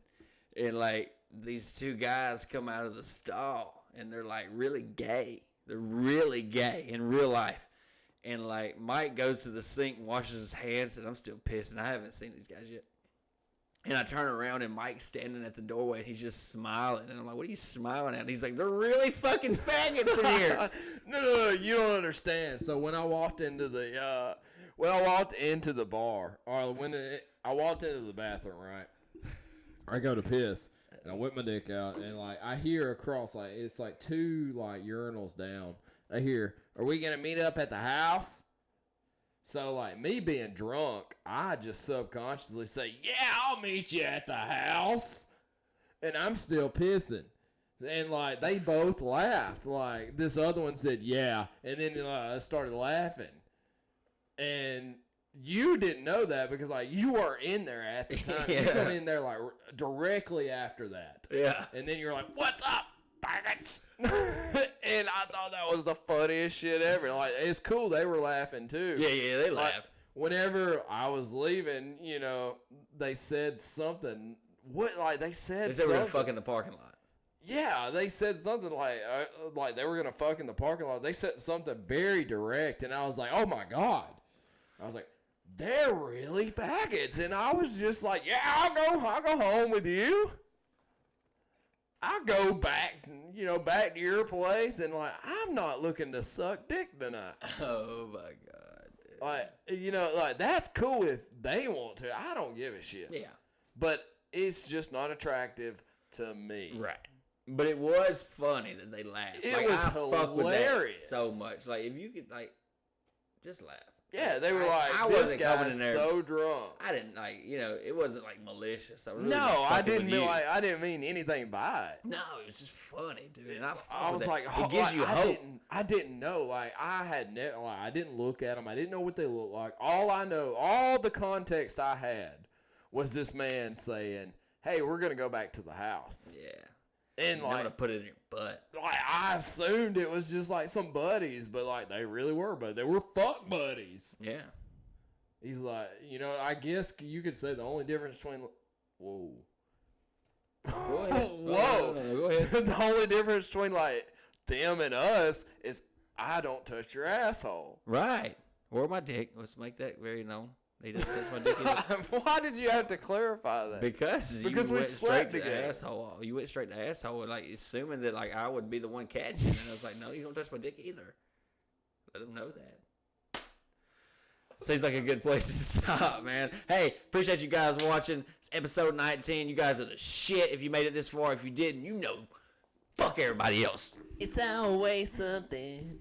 And like, these two guys come out of the stall, and they're like really gay. They're really gay in real life. And like, Mike goes to the sink and washes his hands, and I'm still pissing. I haven't seen these guys yet. And I turn around, and Mike's standing at the doorway, and he's just smiling. And I'm like, what are you smiling at? And he's like, they're really fucking faggots in here. No, you don't understand. So when I walked into the bar, or I walked into the bathroom, right? I go to piss, and I whip my dick out, and like, I hear across, like, it's like two like urinals down. I hear, are we gonna meet up at the house? So, like, me being drunk, I just subconsciously say, yeah, I'll meet you at the house. And I'm still pissing. And, like, they both laughed. Like, this other one said, yeah. And then I started laughing. And you didn't know that because, like, you were in there at the time. Yeah. You come in there, like, directly after that. Yeah. And then you're like, what's up, faggots? And I thought that was the funniest shit ever. Like, it's cool. They were laughing, too. Yeah, they laugh. Like, whenever I was leaving, you know, they said something. They said they something. were going to fuck in the parking lot. Yeah, they said something like they were going to fuck in the parking lot. They said something very direct, and I was like, oh, my God. I was like, they're really faggots. And I was just like, yeah, I'll go home with you. I'll go back to your place, and like, I'm not looking to suck dick tonight. Oh my God. Dude. Like, like, that's cool if they want to. I don't give a shit. Yeah. But it's just not attractive to me. Right. But it was funny that they laughed. It was hilarious. So much. Like, if you could, like, just laugh. Yeah, they were like, I this wasn't coming guy's in there. so drunk. I didn't, like, it wasn't, like, malicious. I was really I didn't mean, I didn't mean anything by it. No, it was just funny, dude. And I was like, it gives you hope. I didn't know. Like, I didn't look at them. I didn't know what they looked like. All the context I had was this man saying, hey, we're going to go back to the house. Yeah. And you want to put it in your butt. Like, I assumed it was just like some buddies, but like, they really were, but they were fuck buddies. Yeah. He's like, I guess you could say the only difference between whoa. Go ahead. Whoa. No, go ahead. The only difference between like them and us is I don't touch your asshole. Right. Or my dick. Let's make that very known. He doesn't touch my dick either. Why did you have to clarify that? Because we you went slept straight to together. asshole. You went straight to asshole, and like assuming that like I would be the one catching. And I was like, no, you don't touch my dick either. Let them know that. Seems like a good place to stop, man. Hey, appreciate you guys watching. It's episode 19. You guys are the shit. If you made it this far, if you didn't, you know, fuck everybody else. It's always something.